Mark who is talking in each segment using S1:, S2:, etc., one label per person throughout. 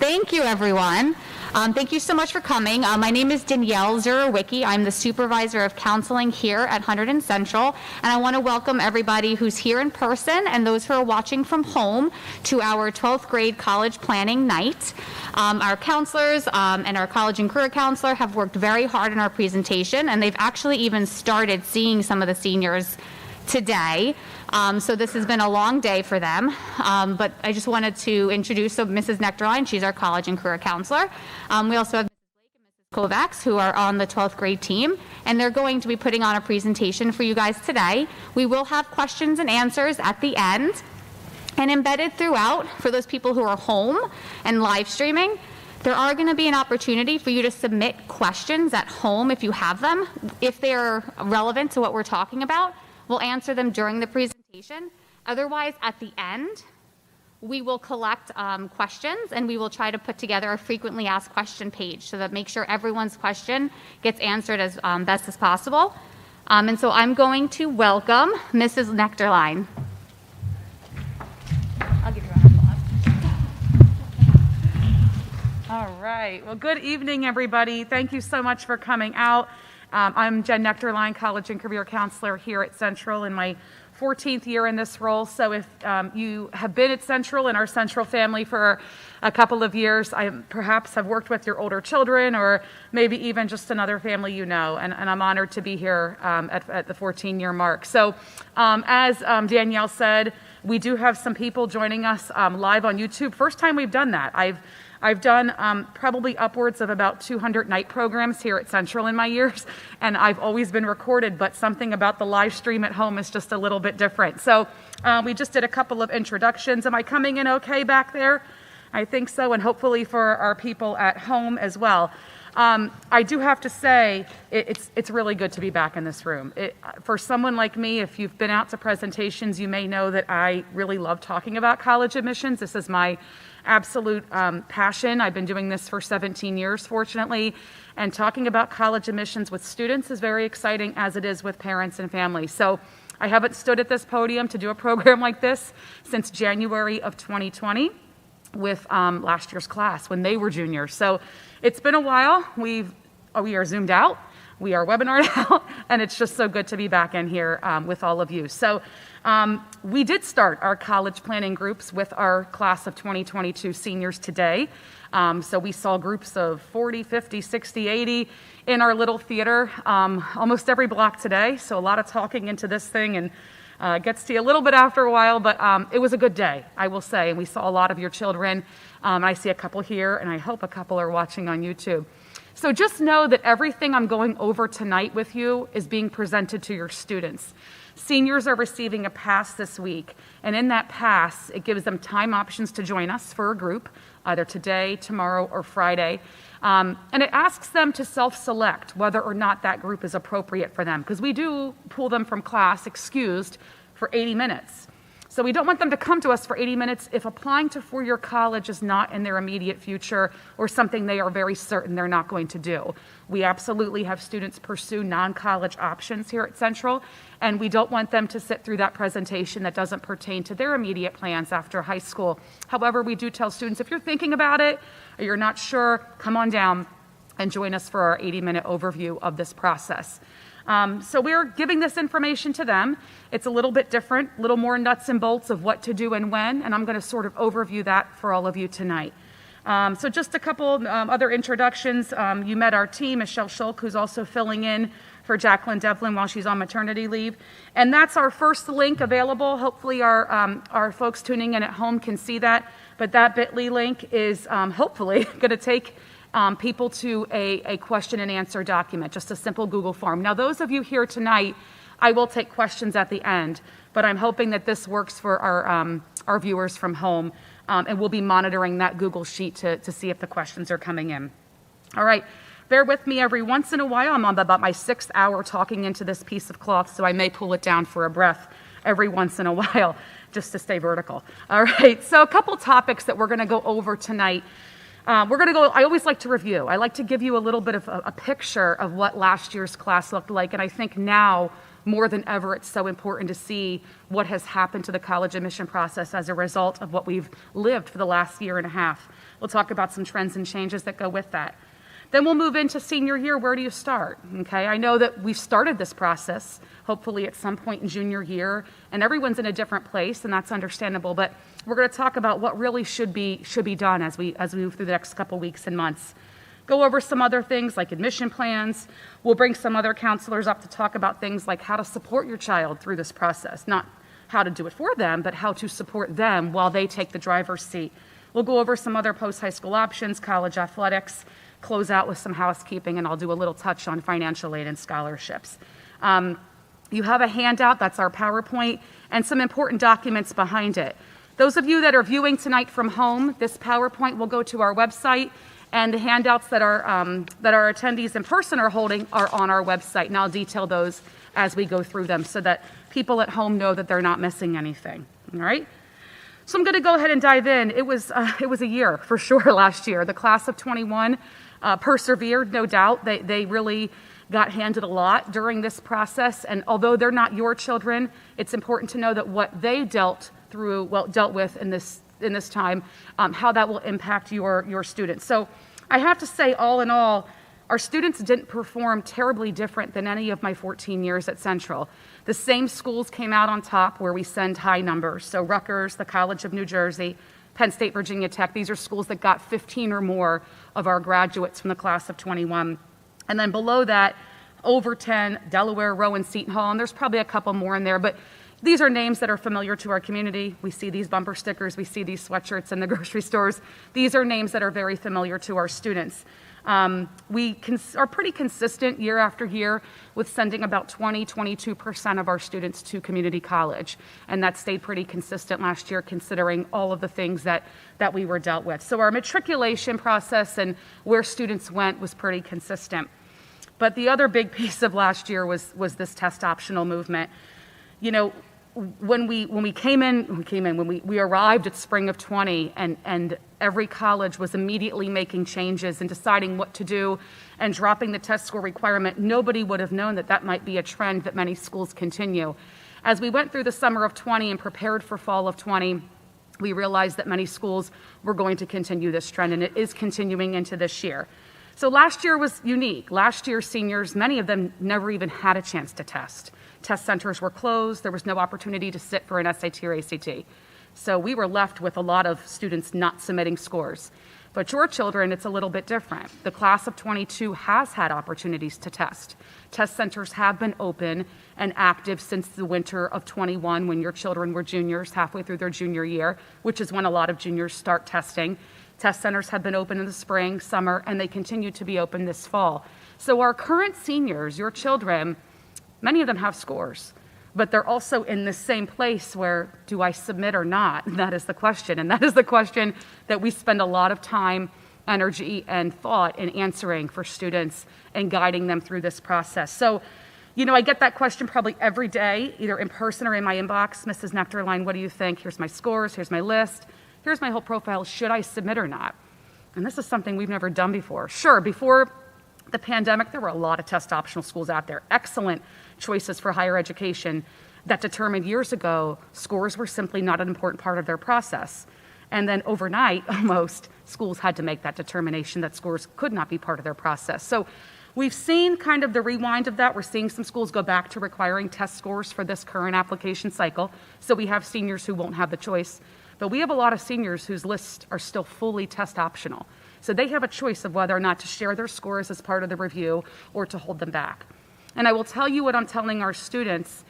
S1: Thank you, everyone. Thank you so much for coming. My name is Danielle Zurowicki. I'm the supervisor of counseling here at Hunterdon Central, and I want to welcome everybody who's here in person and those who are watching from home to our 12th grade college planning night. Our counselors and our college and career counselor have worked very hard on our presentation, and they've actually even started seeing some of the seniors today. So this has been a long day for them, but I just wanted to introduce Mrs. Nectarline. She's our college and career counselor. We also have Mrs. Blake and Mrs. Kovacs, who are on the 12th grade team, and they're going to be putting on a presentation for you guys today. We will have questions and answers at the end, and embedded throughout, for those people who are home and live streaming, there are going to be an opportunity for you to submit questions at home if you have them. If they're relevant to what we're talking about, we'll answer them during the presentation. Otherwise, at the end, we will collect questions, and we will try to put together a frequently asked question page so that make sure everyone's question gets answered as best as possible. And so I'm going to welcome Mrs. Nectarline. I'll give you a round of applause.
S2: All right. Well, good evening, everybody. Thank you so much for coming out. I'm Jen Nectarline, College and Career Counselor here at Central in my 14th year in this role. So if you have been at Central in our Central family for a couple of years, I perhaps have worked with your older children or maybe even just another family you know, and I'm honored to be here at the 14-year mark. So as Danielle said, we do have some people joining us live on YouTube. First time we've done that. I've done probably upwards of about 200 night programs here at Central in my years, and I've always been recorded, but something about the live stream at home is just a little bit different. So we just did a couple of introductions. Am I coming in okay back there? I think so, and hopefully for our people at home as well. I do have to say, it's really good to be back in this room. For someone like me, if you've been out to presentations, you may know that I really love talking about college admissions. This is my absolute passion. I've been doing this for 17 years, fortunately, and talking about college admissions with students is very exciting, as it is with parents and families. So I haven't stood at this podium to do a program like this since January of 2020 with last year's class when they were juniors. So it's been a while. We are Zoomed out, we are webinared out, and it's just so good to be back in here with all of you. So we did start our college planning groups with our class of 2022 seniors today. So we saw groups of 40, 50, 60, 80 in our little theater almost every block today. So a lot of talking into this thing, and gets to you a little bit after a while, but it was a good day, I will say. And we saw a lot of your children. I see a couple here, and I hope a couple are watching on YouTube. So just know that everything I'm going over tonight with you is being presented to your students. Seniors are receiving a pass this week, and in that pass, it gives them time options to join us for a group, either today, tomorrow, or Friday. And it asks them to self-select whether or not that group is appropriate for them, because we do pull them from class excused for 80 minutes. So we don't want them to come to us for 80 minutes if applying to four-year college is not in their immediate future or something they are very certain they're not going to do. We absolutely have students pursue non-college options here at Central, and we don't want them to sit through that presentation that doesn't pertain to their immediate plans after high school. However, we do tell students, if you're thinking about it or you're not sure, come on down and join us for our 80-minute overview of this process. So we're giving this information to them. It's a little bit different, a little more nuts and bolts of what to do and when, and I'm going to sort of overview that for all of you tonight. So just a couple other introductions. You met our team, Michelle Schulk, who's also filling in for Jacqueline Devlin while she's on maternity leave. And that's our first link available. Hopefully our folks tuning in at home can see that. But that bit.ly link is hopefully going to take people to a question and answer document, just a simple Google form. Now, those of you here tonight, I will take questions at the end, but I'm hoping that this works for our viewers from home, and we'll be monitoring that Google sheet to see if the questions are coming in. All right, bear with me every once in a while. I'm on about my 6th hour talking into this piece of cloth, so I may pull it down for a breath every once in a while just to stay vertical. All right, so a couple topics that we're going to go over tonight. I always like to review. I like to give you a little bit of a picture of what last year's class looked like, and I think now, more than ever, it's so important to see what has happened to the college admission process as a result of what we've lived for the last year and a half. we'll talk about some trends and changes that go with that. Then we'll move into senior year. Where do you start? Okay, I know that we've started this process, hopefully at some point in junior year, and everyone's in a different place, and that's understandable, but we're going to talk about what really should be done as we move through the next couple weeks and months. Go over some other things like admission plans. We'll bring some other counselors up to talk about things like how to support your child through this process, not how to do it for them, but how to support them while they take the driver's seat. We'll go over some other post-high school options, college athletics, close out with some housekeeping, and I'll do a little touch on financial aid and scholarships. You have a handout, that's our PowerPoint, and some important documents behind it. Those of you that are viewing tonight from home, this PowerPoint will go to our website, and the handouts that our attendees in person are holding are on our website, and I'll detail those as we go through them so that people at home know that they're not missing anything, all right? So I'm going to go ahead and dive in. It was a year, for sure, last year. The class of 21 persevered, no doubt. They really got handed a lot during this process, and although they're not your children, it's important to know that what they dealt with in this time, how that will impact your students. So I have to say, all in all, our students didn't perform terribly different than any of my 14 years at Central. The same schools came out on top where we send high numbers. So Rutgers, the College of New Jersey, Penn State, Virginia Tech, these are schools that got 15 or more of our graduates from the class of 21. And then below that, Overton, Delaware, Rowan, Seton Hall, and there's probably a couple more in there, but these are names that are familiar to our community. We see these bumper stickers, we see these sweatshirts in the grocery stores. These are names that are very familiar to our students. We are pretty consistent year after year with sending about 22% of our students to community college. And that stayed pretty consistent last year considering all of the things that we were dealt with. So our matriculation process and where students went was pretty consistent. But the other big piece of last year was this test optional movement. You know, when we arrived at spring of 20 and every college was immediately making changes and deciding what to do and dropping the test score requirement, nobody would have known that might be a trend that many schools continue. As we went through the summer of 20 and prepared for fall of 20, we realized that many schools were going to continue this trend, and it is continuing into this year. So last year was unique. Last year, seniors, many of them never even had a chance to test. Test centers were closed. There was no opportunity to sit for an SAT or ACT. So we were left with a lot of students not submitting scores. But your children, it's a little bit different. The class of 22 has had opportunities to test. Test centers have been open and active since the winter of 21 when your children were juniors, halfway through their junior year, which is when a lot of juniors start testing. Test centers have been open in the spring, summer, and they continue to be open this fall. So our current seniors, your children, many of them have scores, but they're also in the same place where, do I submit or not? And that is the question. And that is the question that we spend a lot of time, energy, and thought in answering for students and guiding them through this process. So, you know, I get that question probably every day, either in person or in my inbox. Mrs. Nectarline, what do you think? Here's my scores, here's my list, here's my whole profile. Should I submit or not? And this is something we've never done before. Sure, before the pandemic, there were a lot of test optional schools out there, excellent choices for higher education that determined years ago scores were simply not an important part of their process. And then overnight, almost, schools had to make that determination that scores could not be part of their process. So we've seen kind of the rewind of that. We're seeing some schools go back to requiring test scores for this current application cycle. So we have seniors who won't have the choice. But we have a lot of seniors whose lists are still fully test optional. So they have a choice of whether or not to share their scores as part of the review or to hold them back. And I will tell you what I'm telling our students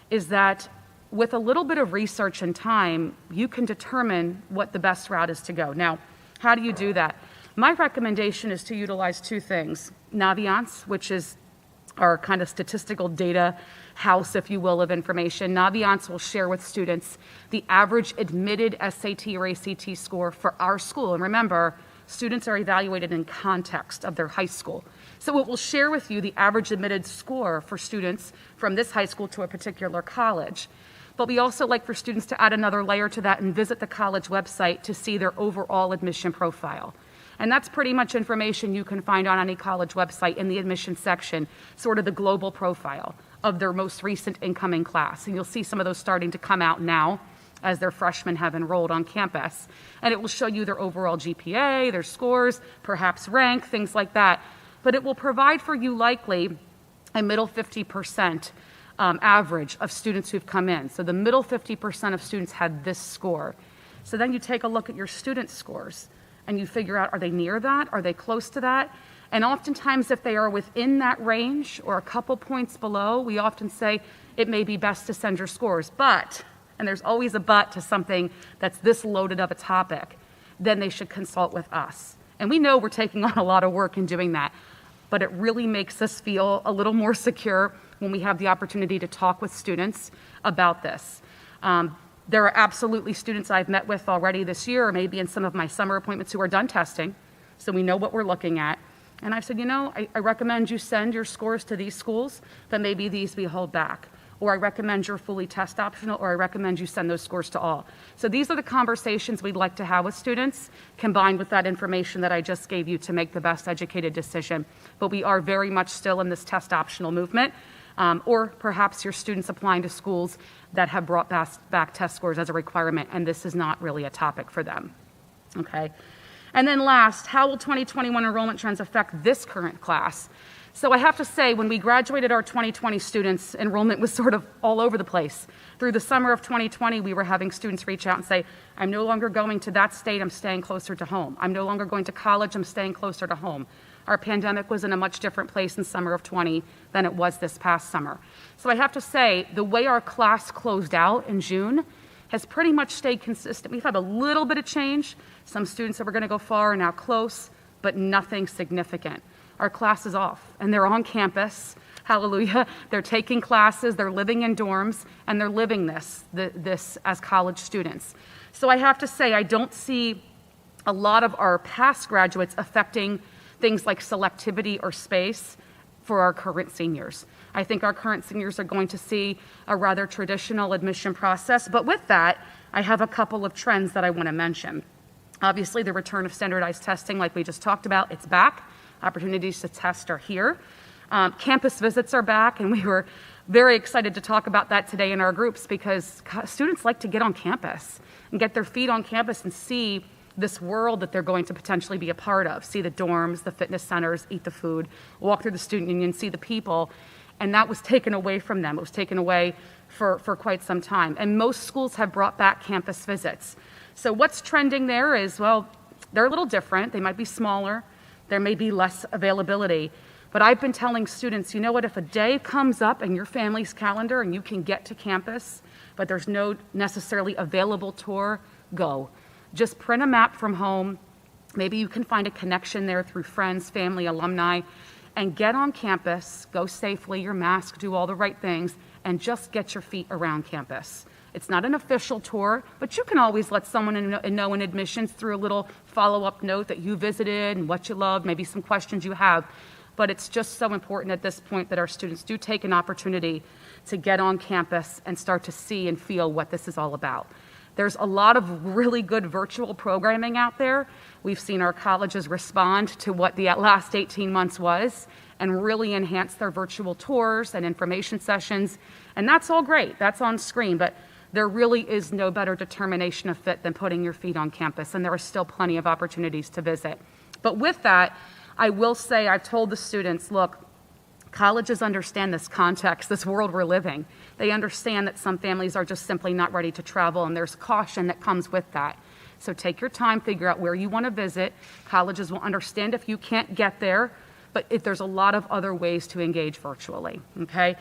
S2: is that with a little bit of research and time, you can determine what the best route is to go. Now, how do you do that? My recommendation is to utilize two things. Naviance, which is our kind of statistical data house, if you will, of information. Naviance will share with students the average admitted SAT or ACT score for our school. And remember, students are evaluated in context of their high school. So it will share with you the average admitted score for students from this high school to a particular college. But we also like for students to add another layer to that and visit the college website to see their overall admission profile. And that's pretty much information you can find on any college website in the admission section, sort of the global profile of their most recent incoming class. And you'll see some of those starting to come out now as their freshmen have enrolled on campus. And it will show you their overall GPA, their scores, perhaps rank, things like that. But it will provide for you likely a middle 50% average of students who've come in. So the middle 50% of students had this score. So then you take a look at your student scores and you figure out, are they near that? Are they close to that? And oftentimes if they are within that range or a couple points below, we often say it may be best to send your scores. But, and there's always a but to something that's this loaded of a topic, then they should consult with us. And we know we're taking on a lot of work in doing that, but it really makes us feel a little more secure when we have the opportunity to talk with students about this. There are absolutely students I've met with already this year, or maybe in some of my summer appointments, who are done testing, so we know what we're looking at. And I've said, I recommend you send your scores to these schools, but maybe these we hold back. Or I recommend you're fully test optional, or I recommend you send those scores to all. So these are the conversations we'd like to have with students, combined with that information that I just gave you to make the best educated decision. But we are very much still in this test optional movement. Or perhaps your students applying to schools that have brought back test scores as a requirement, and this is not really a topic for them. Okay. And then last, how will 2021 enrollment trends affect this current class? So I have to say, when we graduated our 2020 students, enrollment was sort of all over the place. Through the summer of 2020, we were having students reach out and say, I'm no longer going to that state, I'm staying closer to home. I'm no longer going to college, I'm staying closer to home. Our pandemic was in a much different place in summer of 20 than it was this past summer. So I have to say, the way our class closed out in June has pretty much stayed consistent. We've had a little bit of change. Some students that were going to go far are now close, but nothing significant. Our class is off, and they're on campus. Hallelujah. They're taking classes, they're living in dorms, and they're living this as college students. So I have to say, I don't see a lot of our past graduates affecting things like selectivity or space for our current seniors. I think our current seniors are going to see a rather traditional admission process, but with that, I have a couple of trends that I want to mention. Obviously, the return of standardized testing, like we just talked about, it's back. Opportunities to test are here. Campus visits are back, and we were very excited to talk about that today in our groups because students like to get on campus and get their feet on campus and see this world that they're going to potentially be a part of, see the dorms, the fitness centers, eat the food, walk through the student union, see the people, and that was taken away from them. It was taken away for quite some time, and most schools have brought back campus visits. So what's trending there is, well, they're a little different. They might be smaller. There may be less availability, but I've been telling students, you know what, if a day comes up in your family's calendar and you can get to campus, but there's no necessarily available tour, go. Just print a map from home. Maybe you can find a connection there through friends, family, alumni, and get on campus, go safely, your mask, do all the right things, and just get your feet around campus. It's not an official tour, but you can always let someone know in admissions through a little follow-up note that you visited and what you loved, maybe some questions you have. But it's just so important at this point that our students do take an opportunity to get on campus and start to see and feel what this is all about. There's a lot of really good virtual programming out there. We've seen our colleges respond to what the last 18 months was and really enhance their virtual tours and information sessions. And that's all great. That's on screen. But there really is no better determination of fit than putting your feet on campus. And there are still plenty of opportunities to visit. But with that, I will say, I've told the students, look, colleges understand this context, this world we're living. They understand that some families are just simply not ready to travel, and there's caution that comes with that. So take your time, figure out where you want to visit. Colleges will understand if you can't get there, but if there's a lot of other ways to engage virtually, okay?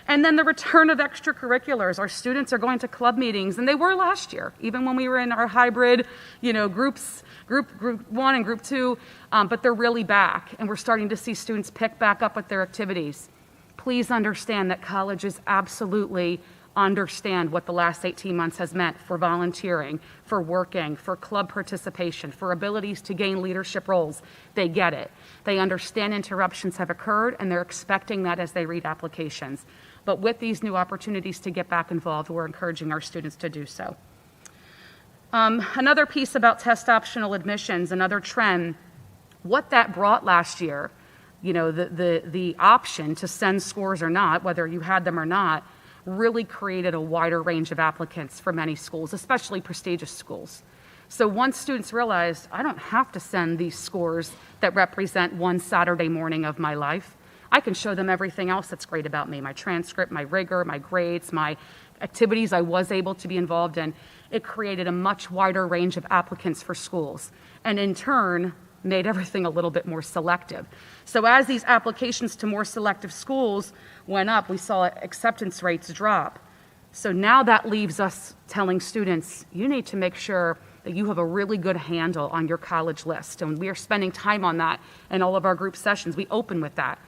S2: And then the return of extracurriculars. Our students are going to club meetings, and they were last year, even when we were in our hybrid, groups, group 1 and group 2, but they're really back, and we're starting to see students pick back up with their activities. Please understand that colleges absolutely understand what the last 18 months has meant for volunteering, for working, for club participation, for abilities to gain leadership roles. They get it. They understand interruptions have occurred, and they're expecting that as they read applications. But with these new opportunities to get back involved, we're encouraging our students to do so. Another piece about test optional admissions, another trend, what that brought last year, the option to send scores or not, whether you had them or not, really created a wider range of applicants for many schools, especially prestigious schools. So once students realized, I don't have to send these scores that represent one Saturday morning of my life. I can show them everything else that's great about me, my transcript, my rigor, my grades, my activities I was able to be involved in. It created a much wider range of applicants for schools, and in turn, made everything a little bit more selective. So as these applications to more selective schools went up, we saw acceptance rates drop. So now that leaves us telling students, you need to make sure that you have a really good handle on your college list. And we are spending time on that in all of our group sessions. We open with that.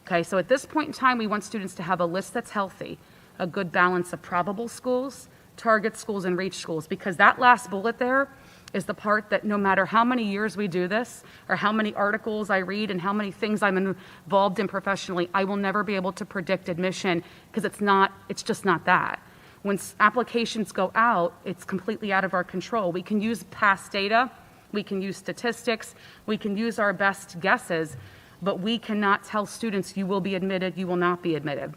S2: Okay, so at this point in time, we want students to have a list that's healthy, a good balance of probable schools, target schools, and reach schools, because that last bullet there is the part that no matter how many years we do this, or how many articles I read and how many things I'm involved in professionally, I will never be able to predict admission, because it's just not that. When applications go out, it's completely out of our control. We can use past data, we can use statistics, we can use our best guesses, but we cannot tell students you will be admitted, you will not be admitted.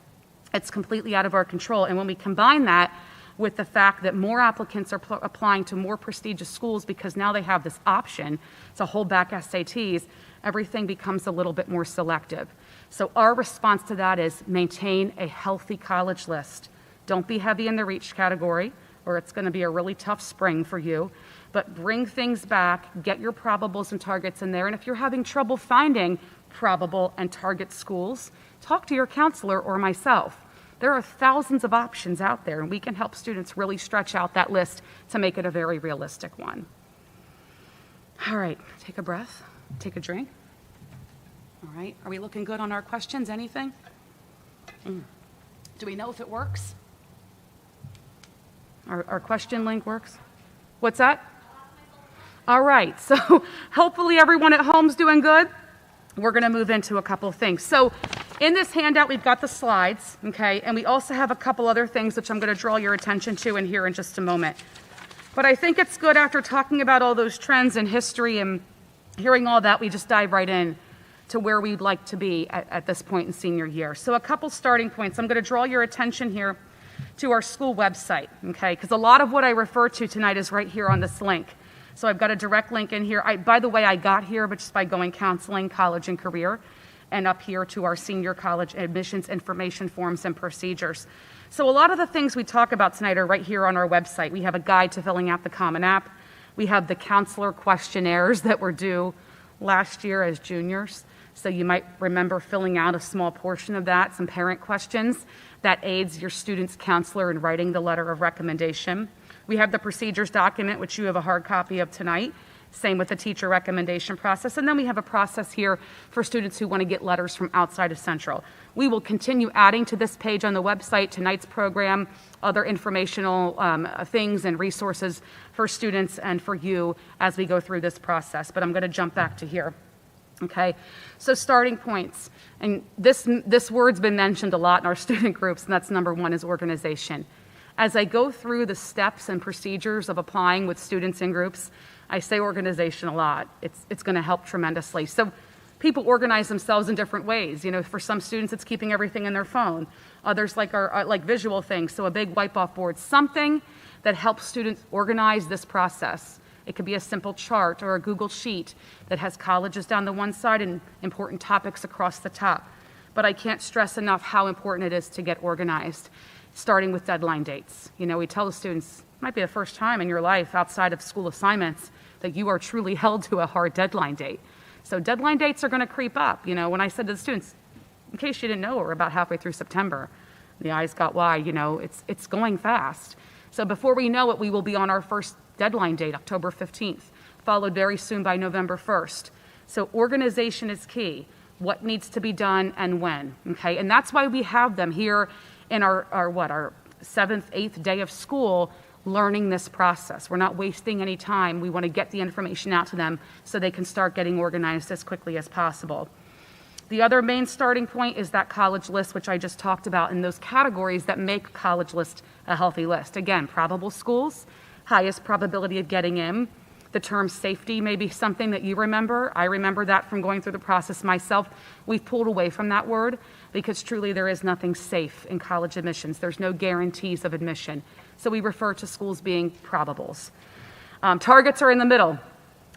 S2: It's completely out of our control. And when we combine that with the fact that more applicants are applying to more prestigious schools because now they have this option to hold back SATs, everything becomes a little bit more selective. So our response to that is maintain a healthy college list. Don't be heavy in the reach category, or it's going to be a really tough spring for you. But bring things back, get your probables and targets in there. And if you're having trouble finding probable and target schools, talk to your counselor or myself. There are thousands of options out there, and we can help students really stretch out that list to make it a very realistic one. All right, take a breath, take a drink. All right, are we looking good on our questions? Anything? Do we know if it works? Our question link works? What's that? All right, so hopefully everyone at home's doing good. We're going to move into a couple of things. So in this handout, we've got the slides, okay? And we also have a couple other things which I'm going to draw your attention to in here in just a moment. But I think it's good, after talking about all those trends in history and hearing all that, we just dive right in to where we'd like to be at this point in senior year. So a couple starting points. I'm going to draw your attention here to our school website, okay? Because a lot of what I refer to tonight is right here on this link. So I've got a direct link in here. By the way, I got here but just by going counseling, college, and career, and up here to our senior college admissions information forms and procedures. So a lot of the things we talk about tonight are right here on our website. We have a guide to filling out the Common App. We have the counselor questionnaires that were due last year as juniors. So you might remember filling out a small portion of that, some parent questions that aids your student's counselor in writing the letter of recommendation. We have the procedures document, which you have a hard copy of tonight. Same with the teacher recommendation process. And then we have a process here for students who want to get letters from outside of Central. We will continue adding to this page on the website tonight's program, other informational things and resources for students and for you as we go through this process. But I'm going to jump back to here. Okay, so starting points. And this word's been mentioned a lot in our student groups, and that's number one, is organization. As I go through the steps and procedures of applying with students in groups, I say organization a lot. It's going to help tremendously. So people organize themselves in different ways. You know, for some students, it's keeping everything in their phone. Others like visual things, so a big wipe-off board, something that helps students organize this process. It could be a simple chart or a Google Sheet that has colleges down the one side and important topics across the top. But I can't stress enough how important it is to get organized, starting with deadline dates. You know, we tell the students, it might be the first time in your life outside of school assignments that you are truly held to a hard deadline date. So deadline dates are going to creep up. You know, when I said to the students, in case you didn't know, we're about halfway through September. The eyes got wide, you know, it's going fast. So before we know it, we will be on our first deadline date, October 15th, followed very soon by November 1st. So organization is key. What needs to be done and when, okay? And that's why we have them here in our 7th, 8th day of school learning this process. We're not wasting any time. We want to get the information out to them so they can start getting organized as quickly as possible. The other main starting point is that college list, which I just talked about, in those categories that make college list a healthy list. Again, probable schools, highest probability of getting in, The term safety may be something that you remember. I remember that from going through the process myself. We've pulled away from that word because truly there is nothing safe in college admissions. There's no guarantees of admission. So we refer to schools being probables. Targets are in the middle.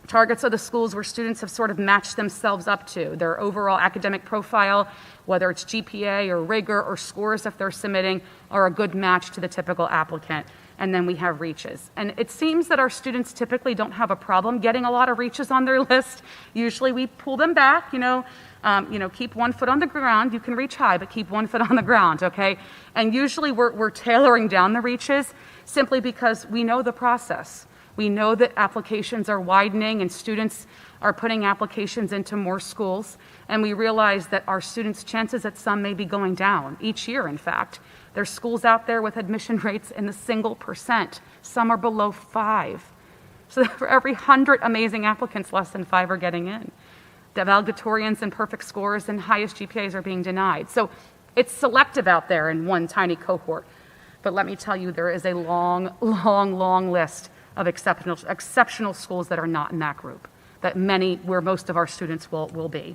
S2: Targets are the schools where students have sort of matched themselves up to. Their overall academic profile, whether it's GPA or rigor or scores if they're submitting, are a good match to the typical applicant. And then we have reaches. And it seems that our students typically don't have a problem getting a lot of reaches on their list. Usually we pull them back, keep 1 foot on the ground. You can reach high, but keep 1 foot on the ground, okay? And usually we're tailoring down the reaches simply because we know the process. We know that applications are widening and students are putting applications into more schools. And we realize that our students' chances at some may be going down each year, in fact. There's schools out there with admission rates in the single %. Some are below 5. So for every 100 amazing applicants, less than 5 are getting in. The valedictorians and perfect scores and highest GPAs are being denied. So it's selective out there in one tiny cohort. But let me tell you, there is a long, long, long list of exceptional schools that are not in that group, where most of our students will be.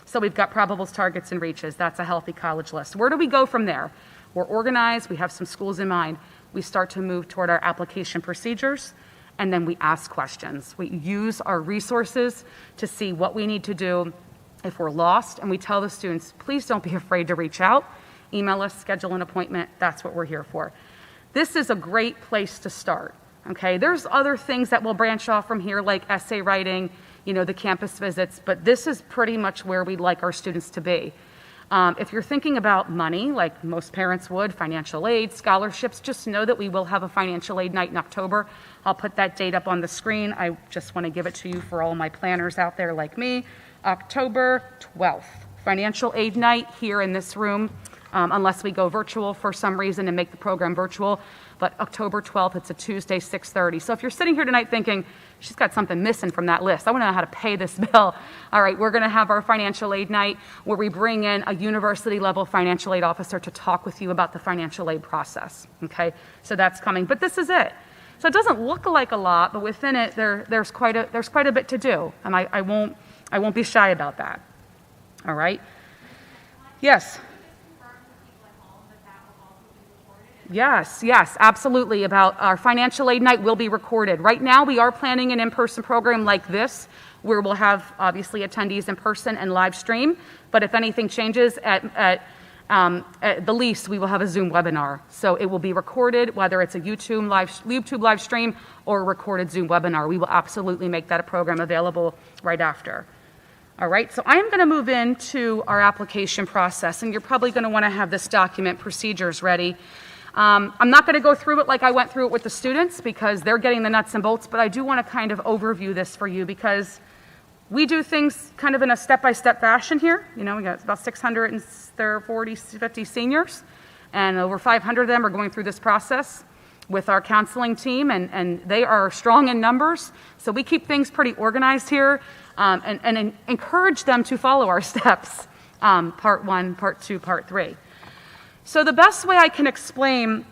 S2: So we've got probables, targets, and reaches. That's a healthy college list. Where do we go from there? We're organized. We have some schools in mind. We start to move toward our application procedures, and then we ask questions. We use our resources to see what we need to do if we're lost, and we tell the students, please don't be afraid to reach out. Email us, schedule an appointment. That's what we're here for. This is a great place to start. Okay, there's other things that will branch off from here, like essay writing, the campus visits, but this is pretty much where we'd like our students to be. If you're thinking about money, like most parents would, financial aid, scholarships, just know that we will have a financial aid night in October. I'll put that date up on the screen. I just want to give it to you for all my planners out there like me. October 12th, financial aid night here in this room, unless we go virtual for some reason and make the program virtual. But October 12th, it's a Tuesday, 6:30. So if you're sitting here tonight thinking, she's got something missing from that list, I want to know how to pay this bill. All right, we're going to have our financial aid night where we bring in a university level financial aid officer to talk with you about the financial aid process. Okay, so that's coming. But this is it. So it doesn't look like a lot, but within it, there's quite a bit to do. And I won't be shy about that. All right? Yes. Yes, absolutely. About our financial aid night will be recorded. Right now, we are planning an in-person program like this, where we'll have, obviously, attendees in person and live stream. But if anything changes, at the least, we will have a Zoom webinar. So it will be recorded, whether it's a YouTube live stream or a recorded Zoom webinar. We will absolutely make that a program available right after. All right, so I am going to move into our application process, and you're probably going to want to have this document procedures ready. I'm not going to go through it like I went through it with the students because they're getting the nuts and bolts, but I do want to kind of overview this for you because we do things kind of in a step-by-step fashion here. We got about 50 seniors, and over 500 of them are going through this process with our counseling team, and they are strong in numbers, so we keep things pretty organized here and encourage them to follow our steps, part 1, part 2, part 3. So the best way I can explain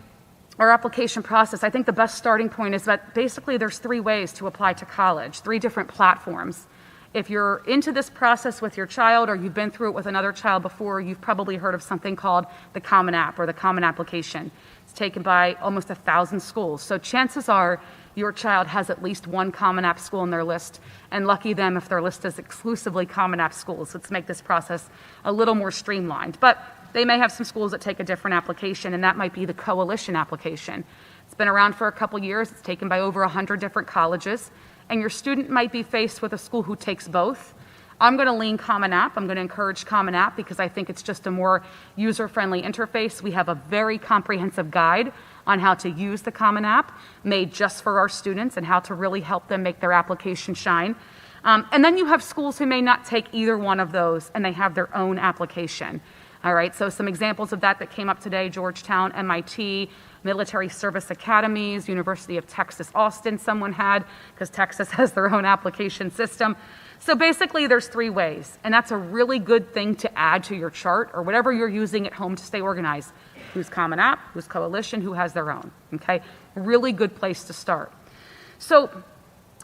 S2: our application process, I think the best starting point is that basically there's 3 ways to apply to college, 3 different platforms. If you're into this process with your child or you've been through it with another child before, you've probably heard of something called the Common App or the Common Application. It's taken by almost 1,000 schools. So chances are your child has at least one Common App school in their list, and lucky them if their list is exclusively Common App schools. Let's make this process a little more streamlined. But they may have some schools that take a different application, and that might be the coalition application. It's been around for a couple years. It's taken by over 100 different colleges, and your student might be faced with a school who takes both. I'm going to lean Common App. I'm going to encourage Common App because I think it's just a more user-friendly interface. We have a very comprehensive guide on how to use the Common App made just for our students and how to really help them make their application shine. And then you have schools who may not take either one of those, and they have their own application. All right, so some examples of that came up today: Georgetown, MIT, military service academies, University of Texas, Austin, someone had, because Texas has their own application system. So basically there's 3 ways, and that's a really good thing to add to your chart or whatever you're using at home to stay organized. Who's Common App, who's Coalition, who has their own, okay? Really good place to start. So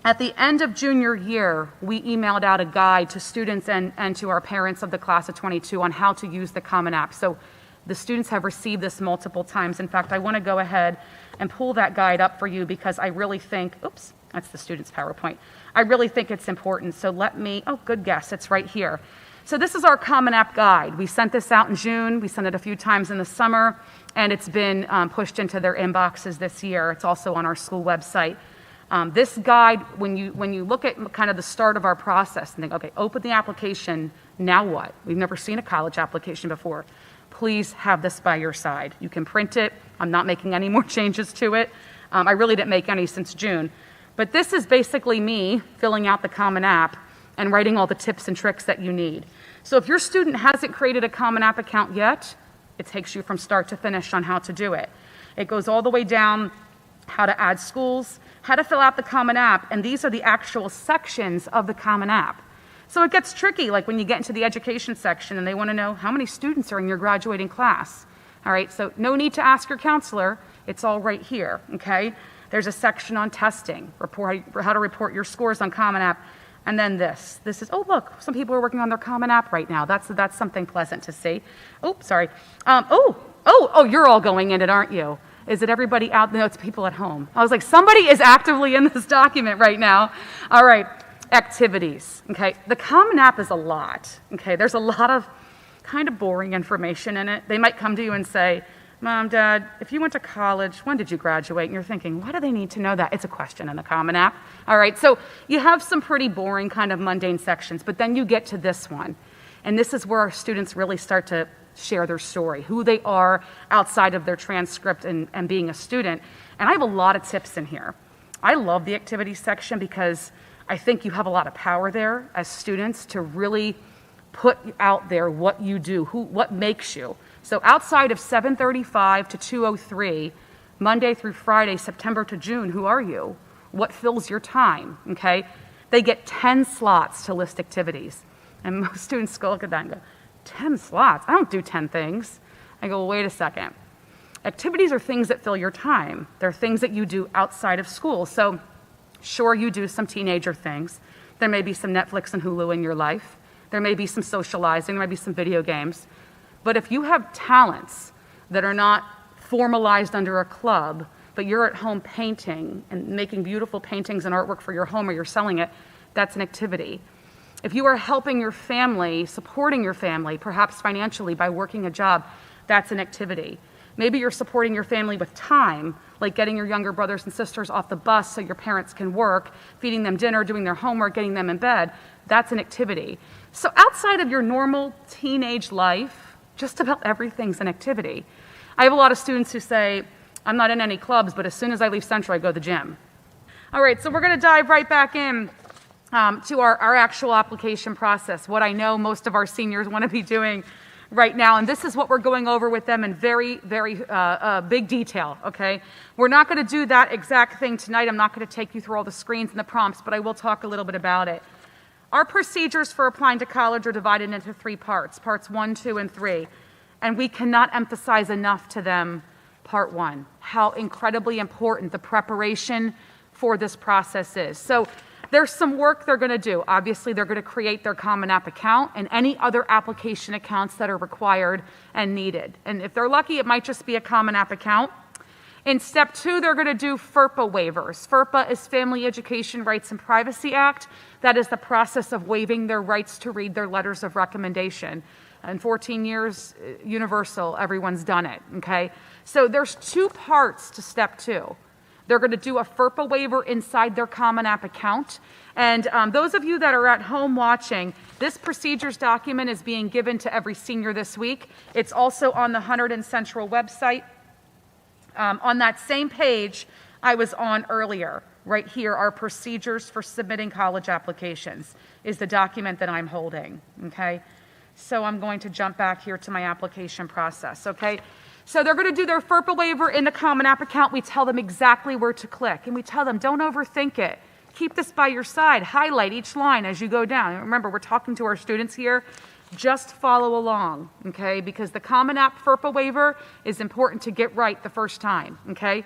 S2: At the end of junior year, we emailed out a guide to students and to our parents of the class of 22 on how to use the Common App. So the students have received this multiple times. In fact, I want to go ahead and pull that guide up for you because I really think, oops, that's the student's PowerPoint. I really think it's important. So let me, oh, good guess, it's right here. So this is our Common App guide. We sent this out in June. We sent it a few times in the summer, and it's been pushed into their inboxes this year. It's also on our school website. This guide, when you look at kind of the start of our process and think, okay, open the application, now what? We've never seen a college application before. Please have this by your side. You can print it. I'm not making any more changes to it. I really didn't make any since June. But this is basically me filling out the Common App and writing all the tips and tricks that you need. So if your student hasn't created a Common App account yet, it takes you from start to finish on how to do it. It goes all the way down how to add schools, how to fill out the Common App, and these are the actual sections of the Common App. So it gets tricky, like when you get into the education section and they want to know how many students are in your graduating class. All right, so no need to ask your counselor. It's all right here, okay? There's a section on testing, how to report your scores on Common App. And then this is, oh, look, some people are working on their Common App right now. That's something pleasant to see. Oh, sorry. You're all going in it, aren't you? Is it everybody out there? No, it's people at home. I was like, somebody is actively in this document right now. All right, activities, okay? The Common App is a lot, okay? There's a lot of kind of boring information in it. They might come to you and say, Mom, Dad, if you went to college, when did you graduate? And you're thinking, why do they need to know that? It's a question in the Common App. All right, so you have some pretty boring kind of mundane sections, but then you get to this one. And this is where our students really start to share their story, who they are outside of their transcript and being a student. And I have a lot of tips in here. I love the activities section because I think you have a lot of power there as students to really put out there what you do, what makes you. So outside of 7:35 to 2:03, Monday through Friday, September to June, who are you? What fills your time, okay? They get 10 slots to list activities. And most students go look at that and go, 10 slots? I don't do 10 things. I go, well, wait a second. Activities are things that fill your time. They're things that you do outside of school. So sure, you do some teenager things. There may be some Netflix and Hulu in your life. There may be some socializing. There might be some video games. But if you have talents that are not formalized under a club, but you're at home painting and making beautiful paintings and artwork for your home or you're selling it, that's an activity. If you are helping your family, supporting your family, perhaps financially by working a job, that's an activity. Maybe you're supporting your family with time, like getting your younger brothers and sisters off the bus so your parents can work, feeding them dinner, doing their homework, getting them in bed. That's an activity. So outside of your normal teenage life, just about everything's an activity. I have a lot of students who say, I'm not in any clubs, but as soon as I leave Central, I go to the gym. All right, so we're going to dive right back in to our actual application process, what I know most of our seniors want to be doing right now. And this is what we're going over with them in very, very big detail, okay? We're not going to do that exact thing tonight. I'm not going to take you through all the screens and the prompts, but I will talk a little bit about it. Our procedures for applying to college are divided into 3 parts, parts 1, 2, and 3. And we cannot emphasize enough to them part 1, how incredibly important the preparation for this process is. So there's some work they're going to do. Obviously, they're going to create their Common App account and any other application accounts that are required and needed. And if they're lucky, it might just be a Common App account. In step 2, they're going to do FERPA waivers. FERPA is Family Education Rights and Privacy Act. That is the process of waiving their rights to read their letters of recommendation. In 14 years, universal, everyone's done it, okay? So there's 2 parts to step 2. They're going to do a FERPA waiver inside their Common App account. And those of you that are at home watching, this procedures document is being given to every senior this week. It's also on the Hunterdon Central website. On that same page I was on earlier, right here, our procedures for submitting college applications is the document that I'm holding, okay? So I'm going to jump back here to my application process, okay? So they're going to do their FERPA waiver in the Common App account. We tell them exactly where to click, and we tell them, don't overthink it. Keep this by your side. Highlight each line as you go down. And remember, we're talking to our students here. Just follow along, okay? Because the Common App FERPA waiver is important to get right the first time, okay?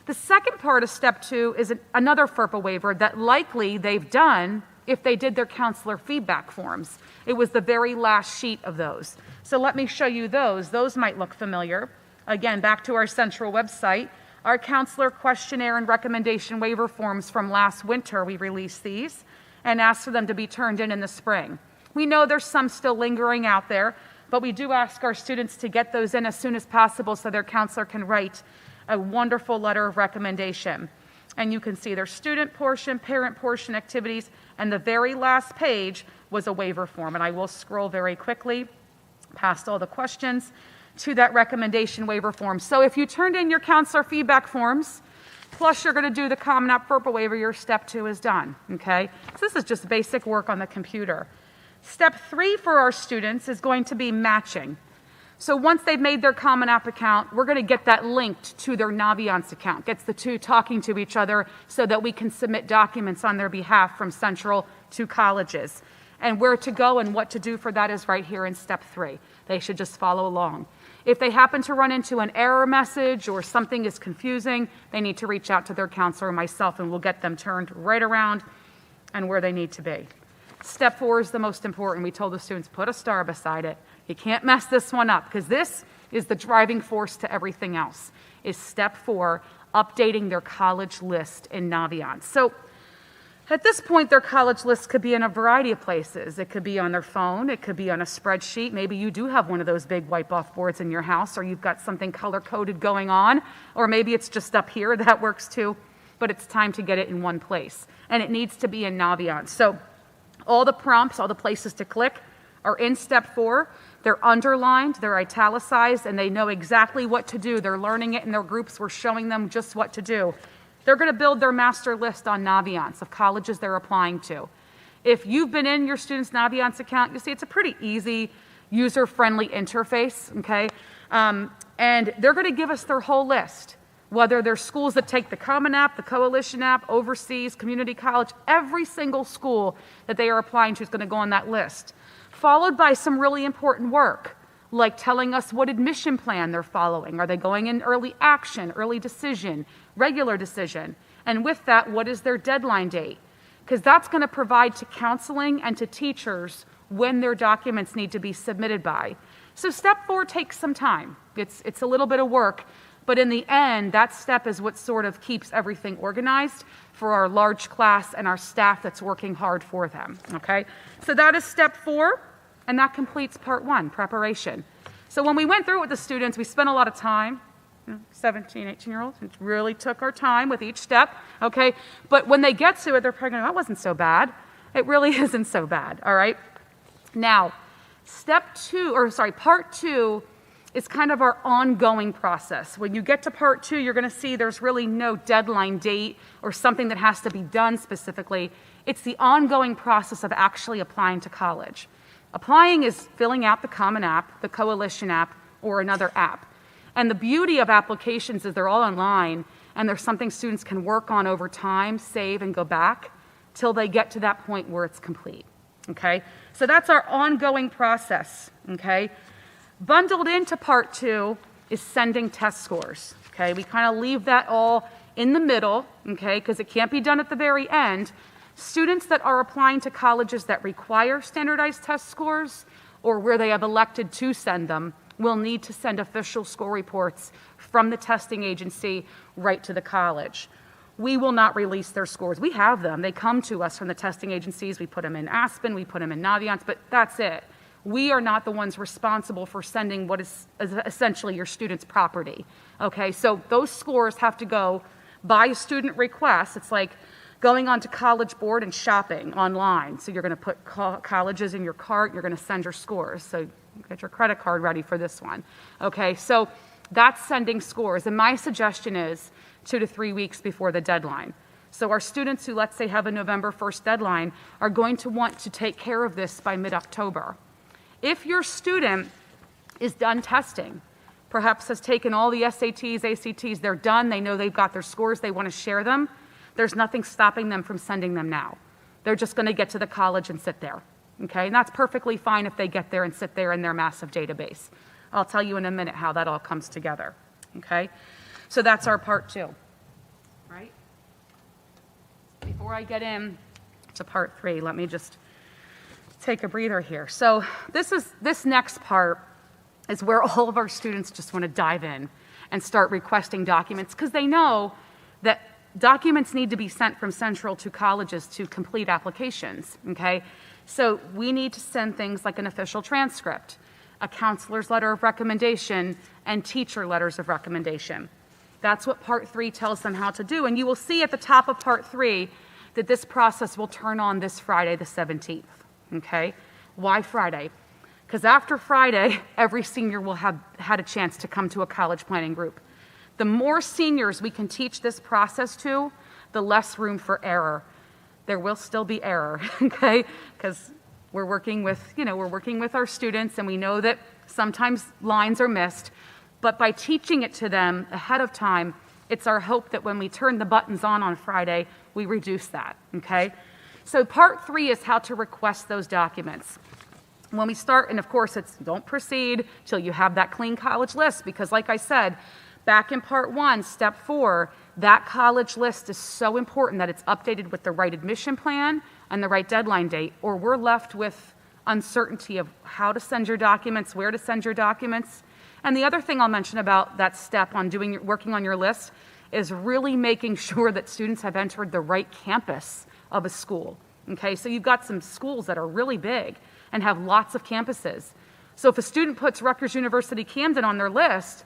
S2: The second part of step 2 is another FERPA waiver that likely they've done if they did their counselor feedback forms. It was the very last sheet of those. So let me show you those. Those might look familiar. Again, back to our central website, our counselor questionnaire and recommendation waiver forms from last winter, we released these and asked for them to be turned in the spring. We know there's some still lingering out there, but we do ask our students to get those in as soon as possible so their counselor can write a wonderful letter of recommendation. And you can see their student portion, parent portion, activities, and the very last page was a waiver form. And I will scroll very quickly past all the questions to that recommendation waiver form. So if you turned in your counselor feedback forms, plus you're going to do the Common App FERPA waiver, your step 2 is done, okay? So this is just basic work on the computer. Step 3 for our students is going to be matching. So once they've made their Common App account, we're going to get that linked to their Naviance account, gets the two talking to each other so that we can submit documents on their behalf from Central to colleges. And where to go and what to do for that is right here in step 3. They should just follow along. If they happen to run into an error message or something is confusing, they need to reach out to their counselor or myself, and we'll get them turned right around and where they need to be. Step 4 is the most important. We told the students, put a star beside it. You can't mess this one up, because this is the driving force to everything else, is step 4, updating their college list in Naviance. So at this point, their college list could be in a variety of places. It could be on their phone. It could be on a spreadsheet. Maybe you do have one of those big wipe-off boards in your house, or you've got something color-coded going on, or maybe it's just up here. That works too. But it's time to get it in one place, and it needs to be in Naviance. So all the prompts, all the places to click are in step 4. They're underlined, they're italicized, and they know exactly what to do. They're learning it in their groups. We're showing them just what to do. They're going to build their master list on Naviance of colleges they're applying to. If you've been in your student's Naviance account, you'll see it's a pretty easy, user-friendly interface, okay? And they're going to give us their whole list, whether they're schools that take the Common App, the Coalition App, overseas, community college, every single school that they are applying to is going to go on that list, followed by some really important work, like telling us what admission plan they're following. Are they going in early action, early decision, regular decision? And with that, what is their deadline date? Because that's going to provide to counseling and to teachers when their documents need to be submitted by. So step 4 takes some time. It's a little bit of work, but in the end, that step is what sort of keeps everything organized for our large class and our staff that's working hard for them, okay? So that is step 4. And that completes part 1, preparation. So when we went through it with the students, we spent a lot of time, 17, 18-year-olds, and really took our time with each step, okay? But when they get to it, they're probably going, that wasn't so bad. It really isn't so bad, all right? Now, part 2 is kind of our ongoing process. When you get to part 2, you're going to see there's really no deadline date or something that has to be done specifically. It's the ongoing process of actually applying to college. Applying is filling out the Common App, the Coalition App, or another app. And the beauty of applications is they're all online, and there's something students can work on over time, save, and go back till they get to that point where it's complete, okay? So that's our ongoing process, okay? Bundled into part 2 is sending test scores, okay? We kind of leave that all in the middle, okay, because it can't be done at the very end. Students that are applying to colleges that require standardized test scores or where they have elected to send them will need to send official score reports from the testing agency right to the college. We will not release their scores. We have them. They come to us from the testing agencies. We put them in Aspen, we put them in Naviance, but that's it. We are not the ones responsible for sending what is essentially your student's property. Okay, so those scores have to go by student request. It's like going onto College Board and shopping online. So you're going to put colleges in your cart, you're going to send your scores. So get your credit card ready for this one. Okay, so that's sending scores. And my suggestion is 2 to 3 weeks before the deadline. So our students who, let's say, have a November 1st deadline are going to want to take care of this by mid-October. If your student is done testing, perhaps has taken all the SATs, ACTs, they're done, they know they've got their scores, they want to share them, there's nothing stopping them from sending them now. They're just going to get to the college and sit there, okay? And that's perfectly fine if they get there and sit there in their massive database. I'll tell you in a minute how that all comes together, okay? So that's our part 2. right? Before I get in to part 3, let me just take a breather here. So this next part is where all of our students just want to dive in and start requesting documents because they know that documents need to be sent from Central to colleges to complete applications, okay? So we need to send things like an official transcript, a counselor's letter of recommendation, and teacher letters of recommendation. That's what Part 3 tells them how to do. And you will see at the top of Part 3 that this process will turn on this Friday, the 17th, okay? Why Friday? Because after Friday, every senior will have had a chance to come to a college planning group. The more seniors we can teach this process to, the less room for error. There will still be error, okay? Because we're working with our students, and we know that sometimes lines are missed. But by teaching it to them ahead of time, it's our hope that when we turn the buttons on Friday, we reduce that, okay? So Part 3 is how to request those documents. When we start, and of course, it's don't proceed till you have that clean college list, because like I said, back in Part 1, Step 4, that college list is so important that it's updated with the right admission plan and the right deadline date, or we're left with uncertainty of how to send your documents, where to send your documents. And the other thing I'll mention about that step on working on your list is really making sure that students have entered the right campus of a school. Okay, so you've got some schools that are really big and have lots of campuses. So if a student puts Rutgers University Camden on their list,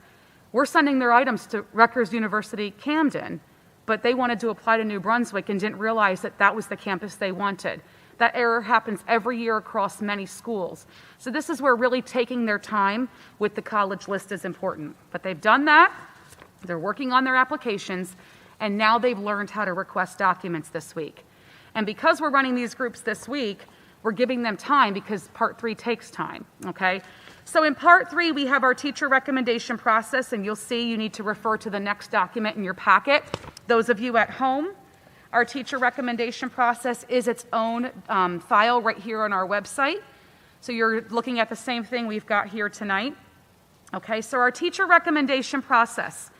S2: we're sending their items to Rutgers University Camden, but they wanted to apply to New Brunswick and didn't realize that that was the campus they wanted. That error happens every year across many schools. So this is where really taking their time with the college list is important. But they've done that, they're working on their applications, and now they've learned how to request documents this week. And because we're running these groups this week, we're giving them time because Part 3 takes time, okay? So in Part 3, we have our teacher recommendation process, and you'll see you need to refer to the next document in your packet. Those of you at home, our teacher recommendation process is its own file right here on our website. So you're looking at the same thing we've got here tonight. Okay, so our teacher recommendation process.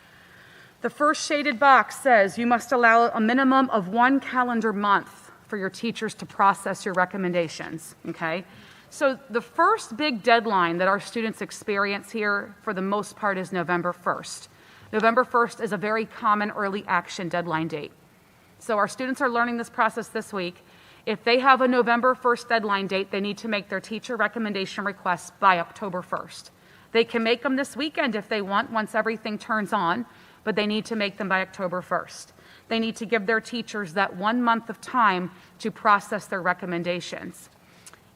S2: The first shaded box says you must allow a minimum of 1 calendar month for your teachers to process your recommendations, okay? So the first big deadline that our students experience here for the most part is November 1st. November 1st is a very common early action deadline date. So our students are learning this process this week. If they have a November 1st deadline date, they need to make their teacher recommendation requests by October 1st. They can make them this weekend if they want, once everything turns on, but they need to make them by October 1st. They need to give their teachers that 1 month of time to process their recommendations.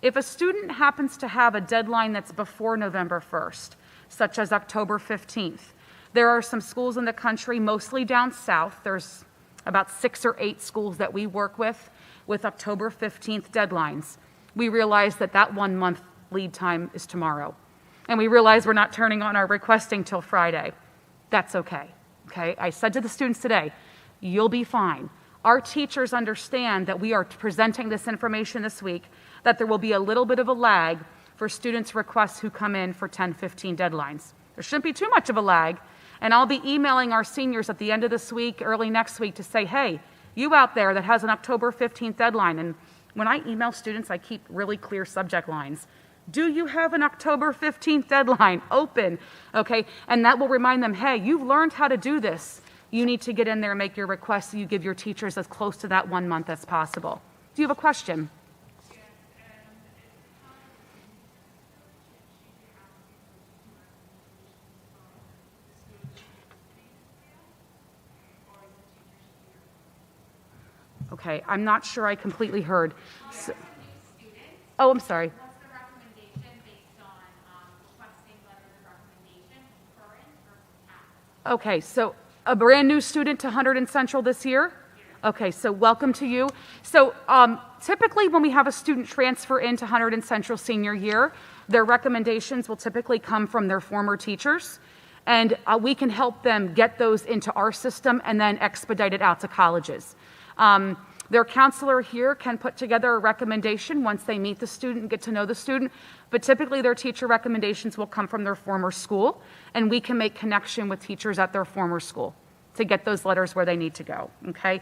S2: If a student happens to have a deadline that's before November 1st, such as October 15th, there are some schools in the country, mostly down south. There's about 6 or 8 schools that we work with October 15th deadlines. We realize that that 1 month lead time is tomorrow. And we realize we're not turning on our requesting till Friday. That's okay, okay? I said to the students today, you'll be fine. Our teachers understand that we are presenting this information this week, that there will be a little bit of a lag for students' requests who come in for 10-15 deadlines. There shouldn't be too much of a lag. And I'll be emailing our seniors at the end of this week, early next week, to say, hey, you out there that has an October 15th deadline, and when I email students, I keep really clear subject lines. Do you have an October 15th deadline open? Okay, and that will remind them, hey, you've learned how to do this. You need to get in there and make your requests so you give your teachers as close to that 1 month as possible. Do you have a question? Okay, I'm not sure I completely heard. So, oh, I'm sorry.
S3: What's the recommendation based on requesting letters of recommendation, current versus past?
S2: Okay, so a brand new student to Hunterdon Central this year? Okay, so welcome to you. So typically when we have a student transfer into Hunterdon Central senior year, their recommendations will typically come from their former teachers, and we can help them get those into our system and then expedite it out to colleges. Their counselor here can put together a recommendation once they meet the student and get to know the student, but typically their teacher recommendations will come from their former school, and we can make connection with teachers at their former school to get those letters where they need to go, okay?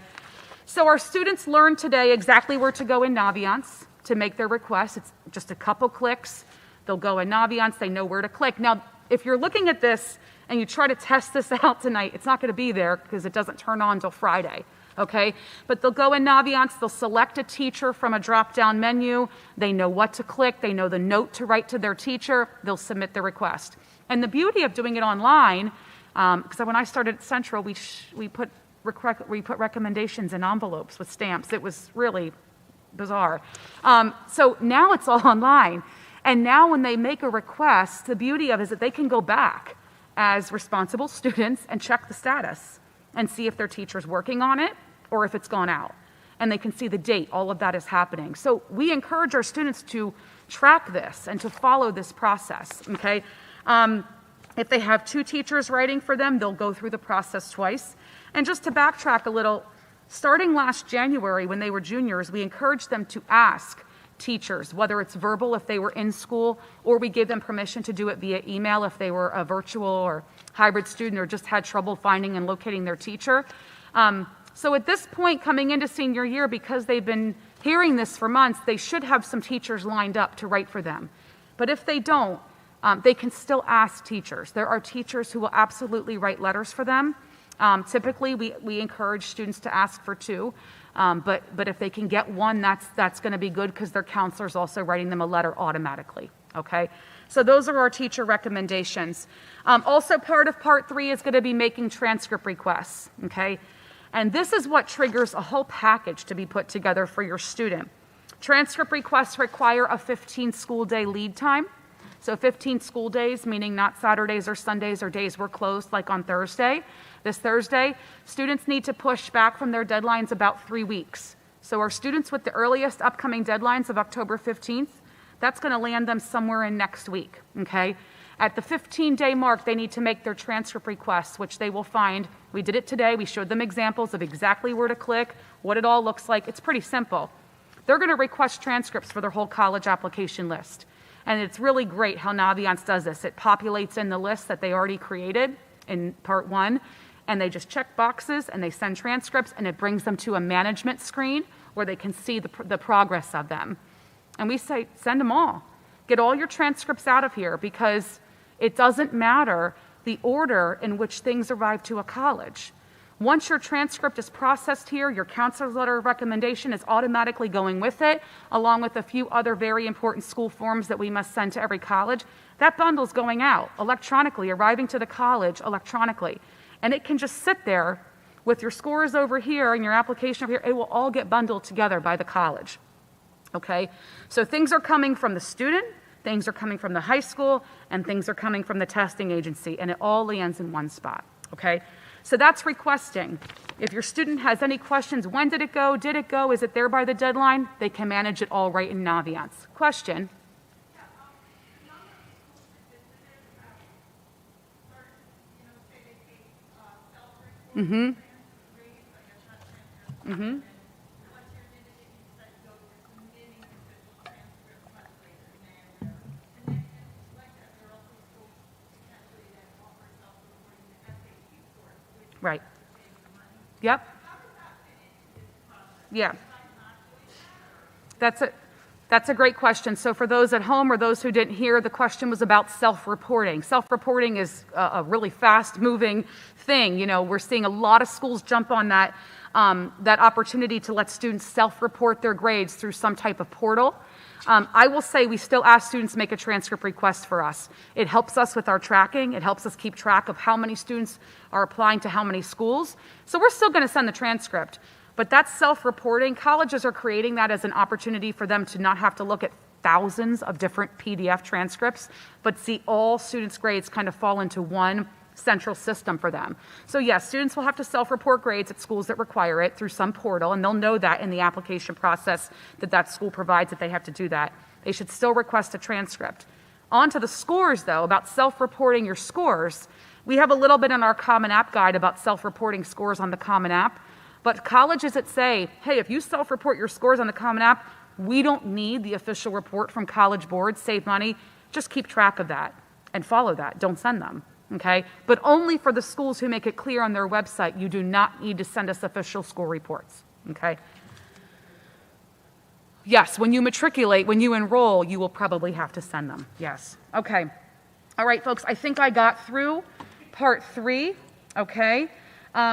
S2: So our students learned today exactly where to go in Naviance to make their request. It's just a couple clicks. They'll go in Naviance, they know where to click. Now, if you're looking at this and you try to test this out tonight, it's not going to be there because it doesn't turn on until Friday, okay? But they'll go in Naviance, they'll select a teacher from a drop-down menu, they know what to click, they know the note to write to their teacher, they'll submit the request. And the beauty of doing it online, because when I started at Central, we put recommendations in envelopes with stamps. It was really bizarre. So now it's all online. And now when they make a request, the beauty of it is that they can go back as responsible students and check the status and see if their teacher's working on it or if it's gone out. And they can see the date, all of that is happening. So we encourage our students to track this and to follow this process, okay? If they have 2 teachers writing for them, they'll go through the process twice. And just to backtrack a little, starting last January when they were juniors, we encouraged them to ask teachers, whether it's verbal if they were in school, or we gave them permission to do it via email if they were a virtual or hybrid student or just had trouble finding and locating their teacher. So at this point, coming into senior year, because they've been hearing this for months, they should have some teachers lined up to write for them. But if they don't, they can still ask teachers. There are teachers who will absolutely write letters for them. Typically, we encourage students to ask for 2. But if they can get 1, that's going to be good because their counselor's also writing them a letter automatically, okay? So those are our teacher recommendations. Also part of Part 3 is going to be making transcript requests, okay? And this is what triggers a whole package to be put together for your student. Transcript requests require a 15 school day lead time. So 15 school days, meaning not Saturdays or Sundays or days we're closed like on Thursday. This Thursday, students need to push back from their deadlines about 3 weeks. So our students with the earliest upcoming deadlines of October 15th, that's going to land them somewhere in next week, okay? At the 15-day mark, they need to make their transcript requests, which they will find. We did it today. We showed them examples of exactly where to click, what it all looks like. It's pretty simple. They're going to request transcripts for their whole college application list. And it's really great how Naviance does this. It populates in the list that they already created in Part 1, and they just check boxes and they send transcripts, and it brings them to a management screen where they can see the progress of them. And we say, send them all. Get all your transcripts out of here because it doesn't matter the order in which things arrive to a college. Once your transcript is processed here, your counselor's letter of recommendation is automatically going with it, along with a few other very important school forms that we must send to every college. That bundle's going out electronically, arriving to the college electronically. And it can just sit there with your scores over here and your application over here. It will all get bundled together by the college. Okay? So things are coming from the student, things are coming from the high school, and things are coming from the testing agency, and it all lands in one spot. Okay? So that's requesting. If your student has any questions, when did it go? Did it go? Is it there by the deadline? They can manage it all right in Naviance. Question? Mm-hmm. Mm-hmm. Right. Yep. Yeah. That's a great question. So for those at home or those who didn't hear, the question was about self-reporting. Self-reporting is a really fast-moving thing. You know, we're seeing a lot of schools jump on that opportunity to let students self-report their grades through some type of portal. I will say we still ask students to make a transcript request for us. It helps us with our tracking. It helps us keep track of how many students are applying to how many schools. So we're still going to send the transcript. But that's self-reporting. Colleges are creating that as an opportunity for them to not have to look at thousands of different PDF transcripts, but see all students' grades kind of fall into one central system for them. So yes, students will have to self-report grades at schools that require it through some portal, and they'll know that in the application process that school provides that they have to do that. They should still request a transcript. On to the scores, though, about self-reporting your scores. We have a little bit in our Common App guide about self-reporting scores on the Common App, but colleges that say, hey, if you self-report your scores on the Common App, we don't need the official report from College Board, save money, just keep track of that and follow that. Don't send them. okay? But only for the schools who make it clear on their website, you do not need to send us official school reports, okay? Yes, when you matriculate, when you enroll, you will probably have to send them, yes. Okay, all right, folks, I think I got through part 3, okay?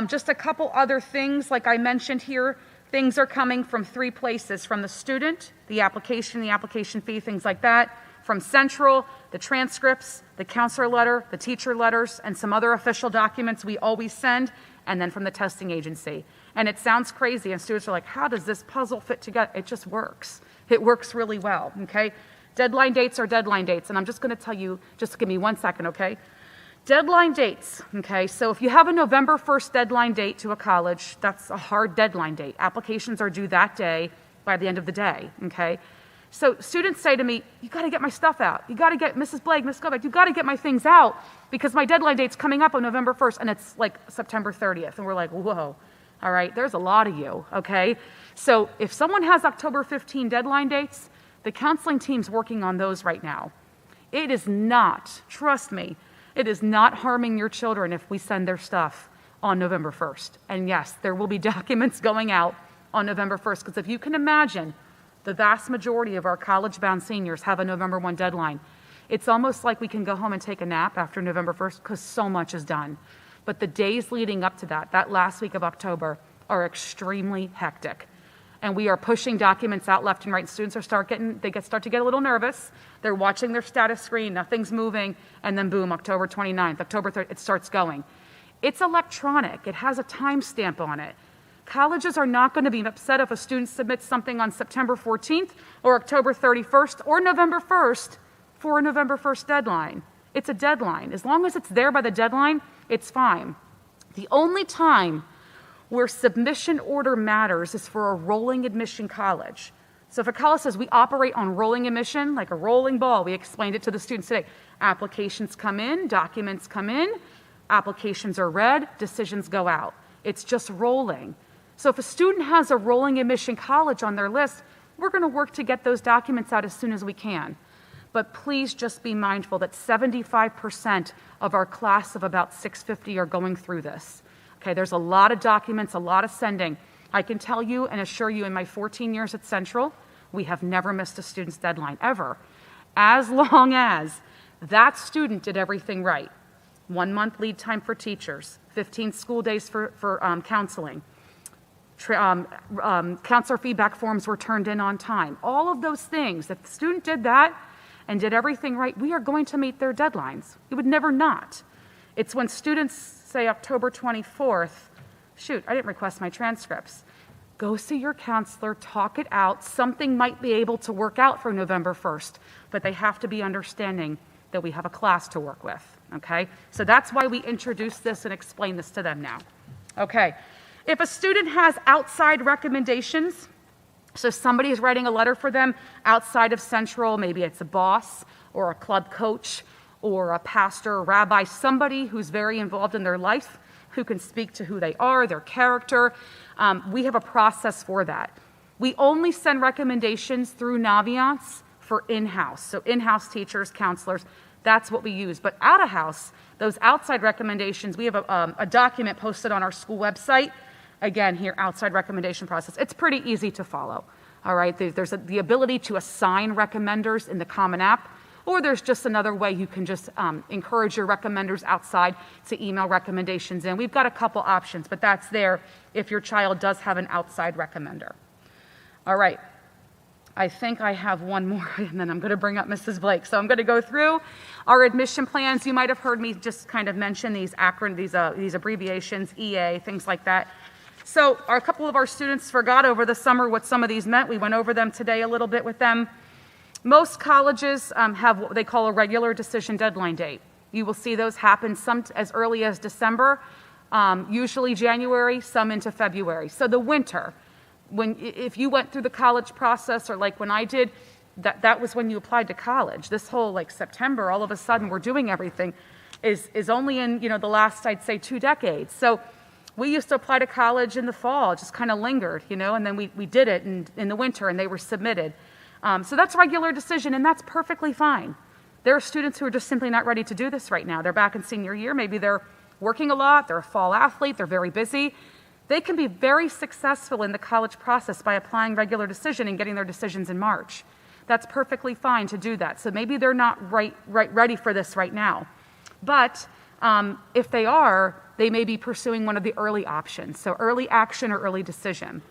S2: Just a couple other things, like I mentioned here, things are coming from 3 places, from the student, the application fee, things like that, from Central, the transcripts, the counselor letter, the teacher letters, and some other official documents we always send, and then from the testing agency. And it sounds crazy, and students are like, how does this puzzle fit together? It just works. It works really well, okay? Deadline dates are deadline dates, and I'm just gonna tell you, just give me 1 second, okay? Deadline dates, okay? So if you have a November 1st deadline date to a college, that's a hard deadline date. Applications are due that day by the end of the day, okay? So students say to me, you gotta get my stuff out. You gotta get, Mrs. Blake, Mrs. Kovac, you gotta get my things out because my deadline date's coming up on November 1st and it's like September 30th. And we're like, whoa, all right, there's a lot of you, okay? So if someone has October 15 deadline dates, the counseling team's working on those right now. It is not, trust me, it is not harming your children if we send their stuff on November 1st. And yes, there will be documents going out on November 1st because if you can imagine, the vast majority of our college-bound seniors have a November 1 deadline. It's almost like we can go home and take a nap after November 1st because so much is done. But the days leading up to that last week of October, are extremely hectic. And we are pushing documents out left and right. Students start to get a little nervous. They're watching their status screen, nothing's moving, and then boom, October 29th, October 3rd, it starts going. It's electronic. It has a timestamp on it. Colleges are not going to be upset if a student submits something on September 14th or October 31st or November 1st for a November 1st deadline. It's a deadline. As long as it's there by the deadline, it's fine. The only time where submission order matters is for a rolling admission college. So if a college says we operate on rolling admission, like a rolling ball, we explained it to the students today. Applications come in, documents come in, applications are read, decisions go out. It's just rolling. So if a student has a rolling admission college on their list, we're going to work to get those documents out as soon as we can. But please just be mindful that 75% of our class of about 650 are going through this. Okay, there's a lot of documents, a lot of sending. I can tell you and assure you in my 14 years at Central, we have never missed a student's deadline, ever. As long as that student did everything right. 1 month lead time for teachers, 15 school days for counseling. Counselor feedback forms were turned in on time. All of those things, if the student did that and did everything right, we are going to meet their deadlines. We would never not. It's when students say October 24th, shoot, I didn't request my transcripts. Go see your counselor, talk it out. Something might be able to work out for November 1st, but they have to be understanding that we have a class to work with, okay? So that's why we introduce this and explain this to them now. Okay, if a student has outside recommendations, so somebody is writing a letter for them outside of Central, maybe it's a boss or a club coach or a pastor or rabbi, somebody who's very involved in their life, who can speak to who they are, their character. We have a process for that. We only send recommendations through Naviance for in-house. So in-house teachers, counselors, that's what we use. But out-of-house, those outside recommendations, we have a document posted on our school website. Again, here, outside recommendation process. It's pretty easy to follow, all right? There's the ability to assign recommenders in the Common App, or there's just another way you can just encourage your recommenders outside to email recommendations in. We've got a couple options, but that's there if your child does have an outside recommender. All right, I think I have one more, and then I'm going to bring up Mrs. Blake. So I'm going to go through our admission plans. You might have heard me just kind of mention these acronyms, these abbreviations, EA, things like that. So a couple of our students forgot over the summer what some of these meant. We went over them today a little bit with them. Most colleges have what they call a regular decision deadline date. You will see those happen some as early as December, usually January, some into February. So the winter, if you went through the college process, or like when I did, that was when you applied to college. This whole like September, all of a sudden we're doing everything, is only in the last, I'd say, 2 decades. So we used to apply to college in the fall, just kind of lingered, and then we did it in the winter and they were submitted. So that's regular decision, and that's perfectly fine. There are students who are just simply not ready to do this right now. They're back in senior year. Maybe they're working a lot. They're a fall athlete. They're very busy. They can be very successful in the college process by applying regular decision and getting their decisions in March. That's perfectly fine to do that. So maybe they're not ready for this right now. But if they are, they may be pursuing one of the early options. So early action or early decision.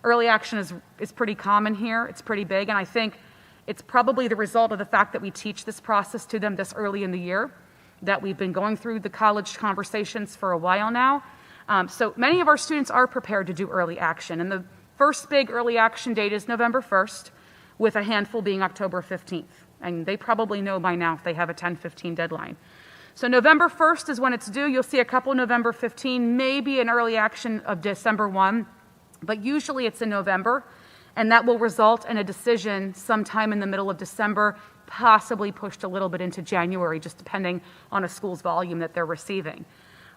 S2: Early action is pretty common here. It's pretty big. And I think it's probably the result of the fact that we teach this process to them this early in the year, that we've been going through the college conversations for a while now. So many of our students are prepared to do early action. And the first big early action date is November 1st, with a handful being October 15th. And they probably know by now if they have a 10-15 deadline. So November 1st is when it's due. You'll see a couple November 15, maybe an early action of December 1, but usually it's in November. And that will result in a decision sometime in the middle of December, possibly pushed a little bit into January, just depending on a school's volume that they're receiving.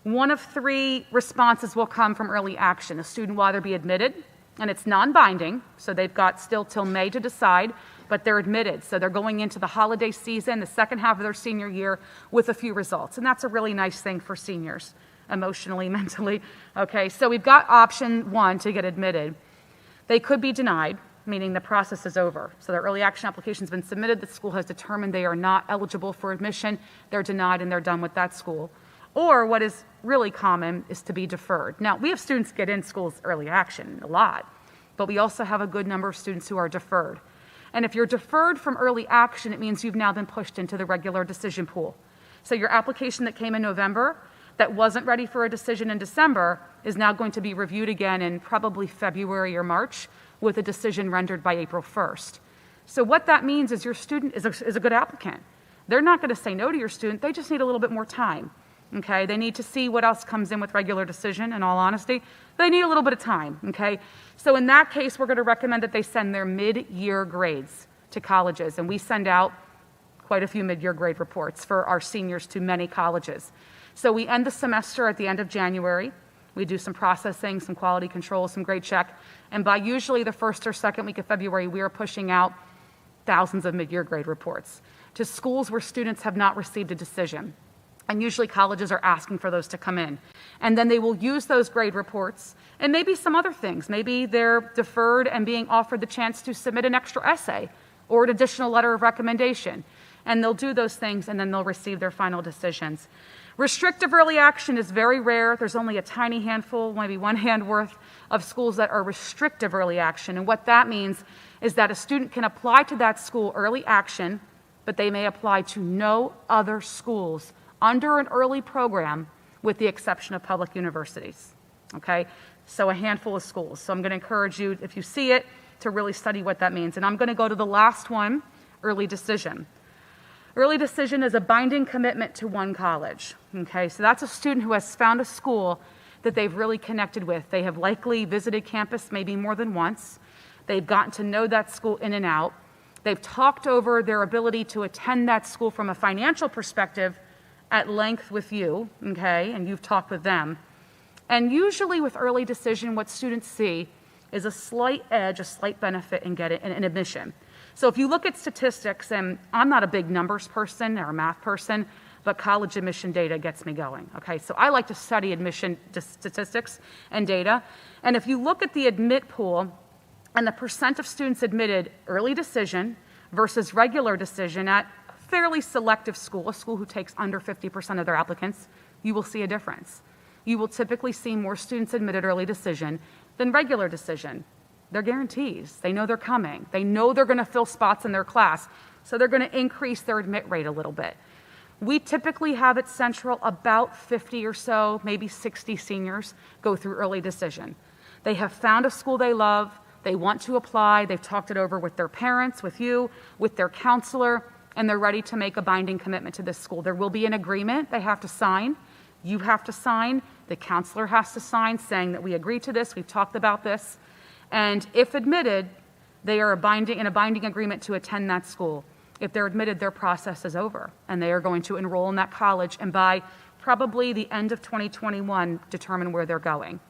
S2: One of three responses will come from early action. A student will either be admitted, and it's non-binding, so they've got still till May to decide, but they're admitted. So they're going into the holiday season, the second half of their senior year, with a few results. And that's a really nice thing for seniors, emotionally, mentally. Okay, so we've got option one to get admitted. They could be denied, meaning the process is over. So their early action application's been submitted, the school has determined they are not eligible for admission, they're denied and they're done with that school. Or what is really common is to be deferred. Now, we have students get in schools early action a lot, but we also have a good number of students who are deferred. And if you're deferred from early action, it means you've now been pushed into the regular decision pool. So your application that came in November that wasn't ready for a decision in December is now going to be reviewed again in probably February or March with a decision rendered by April 1st. So what that means is your student is a good applicant. They're not going to say no to your student. They just need a little bit more time. Okay, they need to see what else comes in with regular decision, in all honesty. They need a little bit of time, okay? So in that case, we're going to recommend that they send their mid-year grades to colleges, and we send out quite a few mid-year grade reports for our seniors to many colleges. So we end the semester at the end of January. We do some processing, some quality control, some grade check, and by usually the first or second week of February, we are pushing out thousands of mid-year grade reports to schools where students have not received a decision. And usually colleges are asking for those to come in. And then they will use those grade reports and maybe some other things. Maybe they're deferred and being offered the chance to submit an extra essay or an additional letter of recommendation. And they'll do those things and then they'll receive their final decisions. Restrictive early action is very rare. There's only a tiny handful, maybe one hand worth of schools that are restrictive early action. And what that means is that a student can apply to that school early action, but they may apply to no other schools under an early program, with the exception of public universities, okay? So a handful of schools. So I'm going to encourage you, if you see it, to really study what that means. And I'm going to go to the last one, early decision. Early decision is a binding commitment to one college, okay? So that's a student who has found a school that they've really connected with. They have likely visited campus maybe more than once. They've gotten to know that school in and out. They've talked over their ability to attend that school from a financial perspective at length with you, okay, and you've talked with them. And usually with early decision, what students see is a slight edge, a slight benefit in getting an admission. So if you look at statistics, and I'm not a big numbers person or a math person, but college admission data gets me going, okay? So I like to study admission statistics and data. And if you look at the admit pool and the percent of students admitted early decision versus regular decision at fairly selective school, a school who takes under 50% of their applicants, you will see a difference. You will typically see more students admitted early decision than regular decision. They're guarantees. They know they're coming. They know they're going to fill spots in their class, so they're going to increase their admit rate a little bit. We typically have at Central about 50 or so, maybe 60 seniors go through early decision. They have found a school they love. They want to apply. They've talked it over with their parents, with you, with their counselor, and they're ready to make a binding commitment to this school. There will be an agreement they have to sign. You have to sign. The counselor has to sign saying that we agree to this, we've talked about this. And if admitted, they are in a binding agreement to attend that school. If they're admitted, their process is over, and they are going to enroll in that college, and by probably the end of 2021, determine where they're going.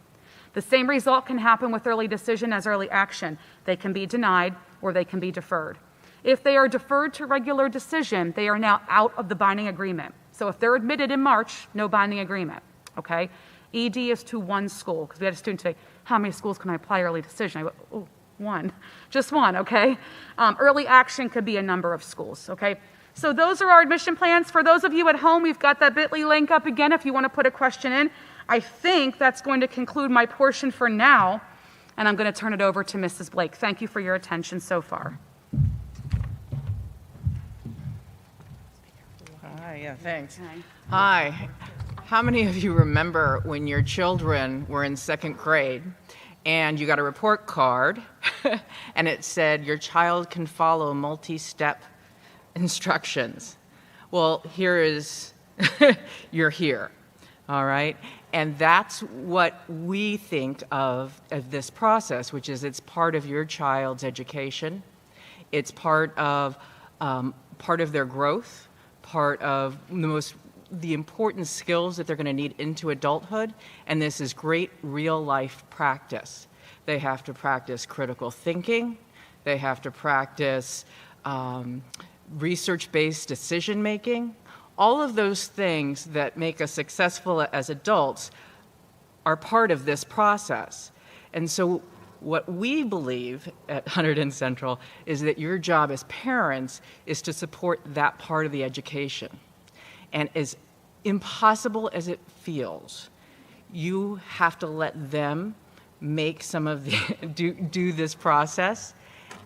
S2: The same result can happen with early decision as early action. They can be denied or they can be deferred. If they are deferred to regular decision, they are now out of the binding agreement. So if they're admitted in March, no binding agreement, okay? ED is to one school, because we had a student today, how many schools can I apply early decision? I went, oh, one, just one, okay? Early action could be a number of schools, okay? So those are our admission plans. For those of you at home, we've got that bit.ly link up again if you want to put a question in. I think that's going to conclude my portion for now, and I'm going to turn it over to Mrs. Blake. Thank you for your attention so far.
S4: Hi, yeah, thanks.
S2: Hi.
S4: Hi. How many of you remember when your children were in second grade and you got a report card and it said your child can follow multi-step instructions? Well, here is, you're here, all right? And that's what we think of this process, which is it's part of your child's education. It's part of their growth, part of the important skills that they're going to need into adulthood, and this is great real-life practice. They have to practice critical thinking. They have to practice research-based decision-making. All of those things that make us successful as adults are part of this process. And so what we believe at Hunterdon Central is that your job as parents is to support that part of the education. And as impossible as it feels, you have to let them make some of the, do this process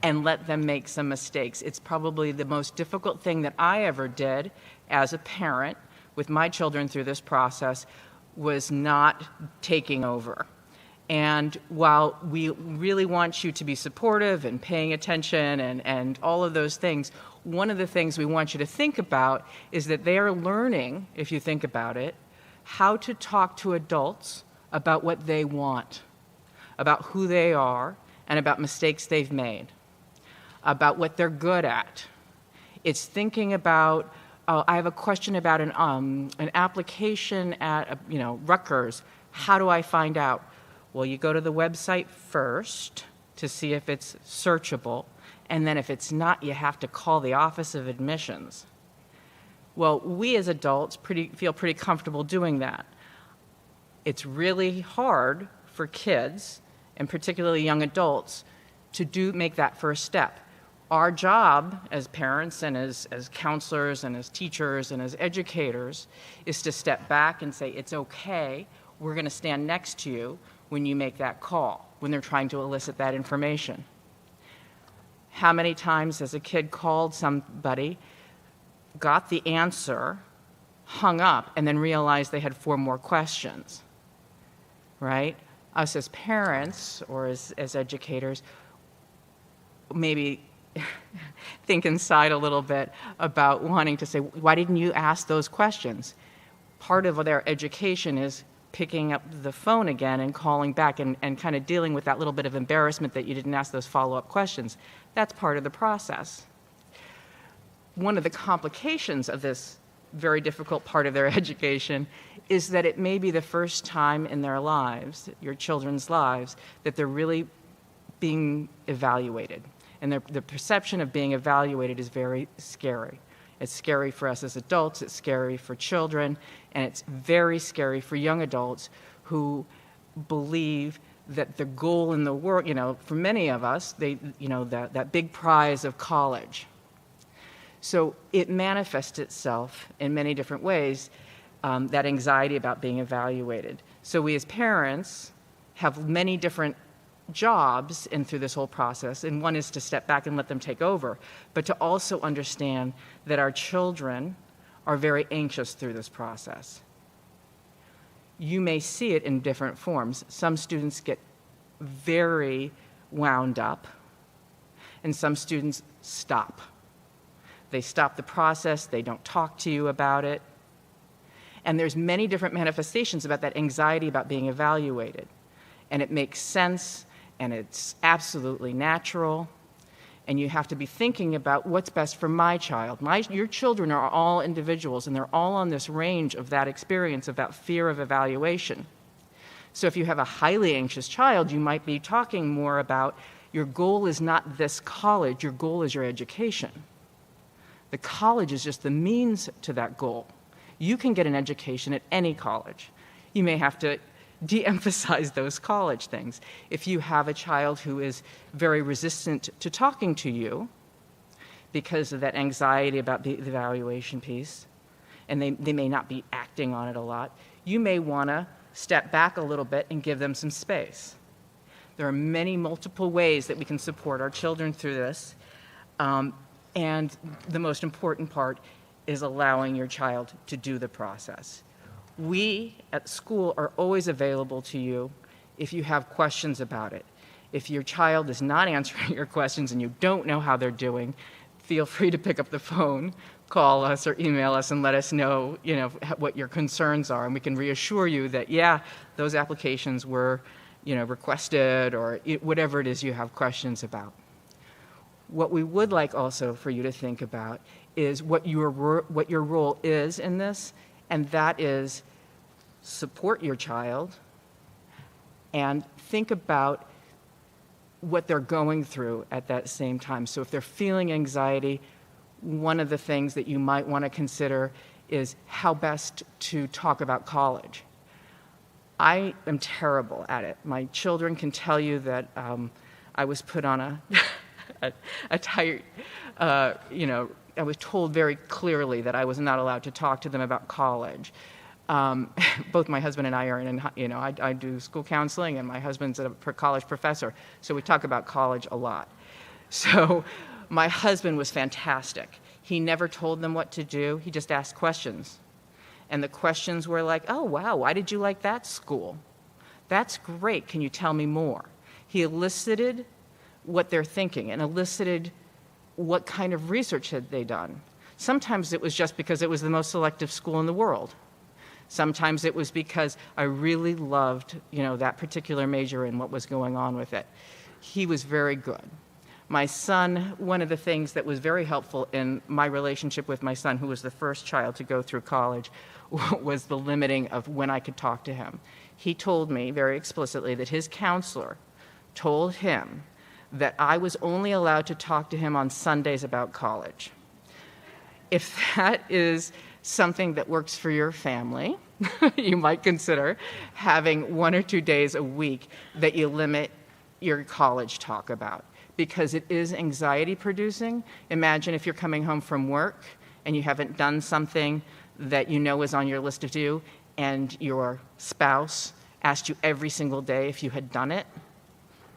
S4: and let them make some mistakes. It's probably the most difficult thing that I ever did as a parent with my children through this process was not taking over. And while we really want you to be supportive and paying attention and all of those things, one of the things we want you to think about is that they are learning, if you think about it, how to talk to adults about what they want, about who they are, and about mistakes they've made, about what they're good at. It's thinking about, I have a question about an application at Rutgers. How do I find out? Well, you go to the website first to see if it's searchable, and then if it's not, you have to call the Office of Admissions. Well, we as adults feel pretty comfortable doing that. It's really hard for kids, and particularly young adults, to make that first step. Our job as parents and as counselors and as teachers and as educators is to step back and say, it's okay, we're going to stand next to you when you make that call, when they're trying to elicit that information. How many times has a kid called somebody, got the answer, hung up, and then realized they had 4 more questions, right? Us as parents or as educators, maybe think inside a little bit about wanting to say, why didn't you ask those questions? Part of their education is picking up the phone again and calling back and kind of dealing with that little bit of embarrassment that you didn't ask those follow-up questions. That's part of the process. One of the complications of this very difficult part of their education is that it may be the first time in their lives, your children's lives, that they're really being evaluated. And the perception of being evaluated is very scary. It's scary for us as adults, it's scary for children, and it's very scary for young adults who believe that the goal in the world, for many of us, that big prize of college. So it manifests itself in many different ways, that anxiety about being evaluated. So we as parents have many different jobs through this whole process, and one is to step back and let them take over, but to also understand that our children are very anxious through this process. You may see it in different forms. Some students get very wound up, and some students stop. They stop the process, they don't talk to you about it, and there's many different manifestations about that anxiety about being evaluated, and it makes sense, and it's absolutely natural, and you have to be thinking about what's best for my child. Your children are all individuals, and they're all on this range of that experience, of that fear of evaluation. So if you have a highly anxious child, you might be talking more about, Your goal is not this college, your goal is your education. The college is just the means to that goal. You can get an education at any college. You may have to de-emphasize those college things. If you have a child who is very resistant to talking to you because of that anxiety about the evaluation piece, and they may not be acting on it a lot, you may want to step back a little bit and give them some space. There are many multiple ways that we can support our children through this, and the most important part is allowing your child to do the process. We at school are always available to you if you have questions about it. If your child is not answering your questions and you don't know how they're doing, feel free to pick up the phone, call us or email us and let us know, what your concerns are, and we can reassure you that, yeah, those applications were, requested, or whatever it is you have questions about. What we would like also for you to think about is what your role is in this, and that is support your child and think about what they're going through at that same time. So if they're feeling anxiety, one of the things that you might want to consider is how best to talk about college. I am terrible at it. My children can tell you that I was put on a tight, I was told very clearly that I was not allowed to talk to them about college. Both my husband and I are I do school counseling, and my husband's a college professor, so we talk about college a lot. So my husband was fantastic. He never told them what to do. He just asked questions. And the questions were like, oh, wow, why did you like that school? That's great. Can you tell me more? He elicited what they're thinking and elicited what kind of research had they done. Sometimes it was just because it was the most selective school in the world. Sometimes it was because I really loved, that particular major and what was going on with it. He was very good. My son, one of the things that was very helpful in my relationship with my son, who was the first child to go through college, was the limiting of when I could talk to him. He told me very explicitly that his counselor told him that I was only allowed to talk to him on Sundays about college. If that is something that works for your family, you might consider having 1 or 2 days a week that you limit your college talk about, because it is anxiety producing. Imagine if you're coming home from work and you haven't done something that you know is on your list to do, and your spouse asked you every single day if you had done it.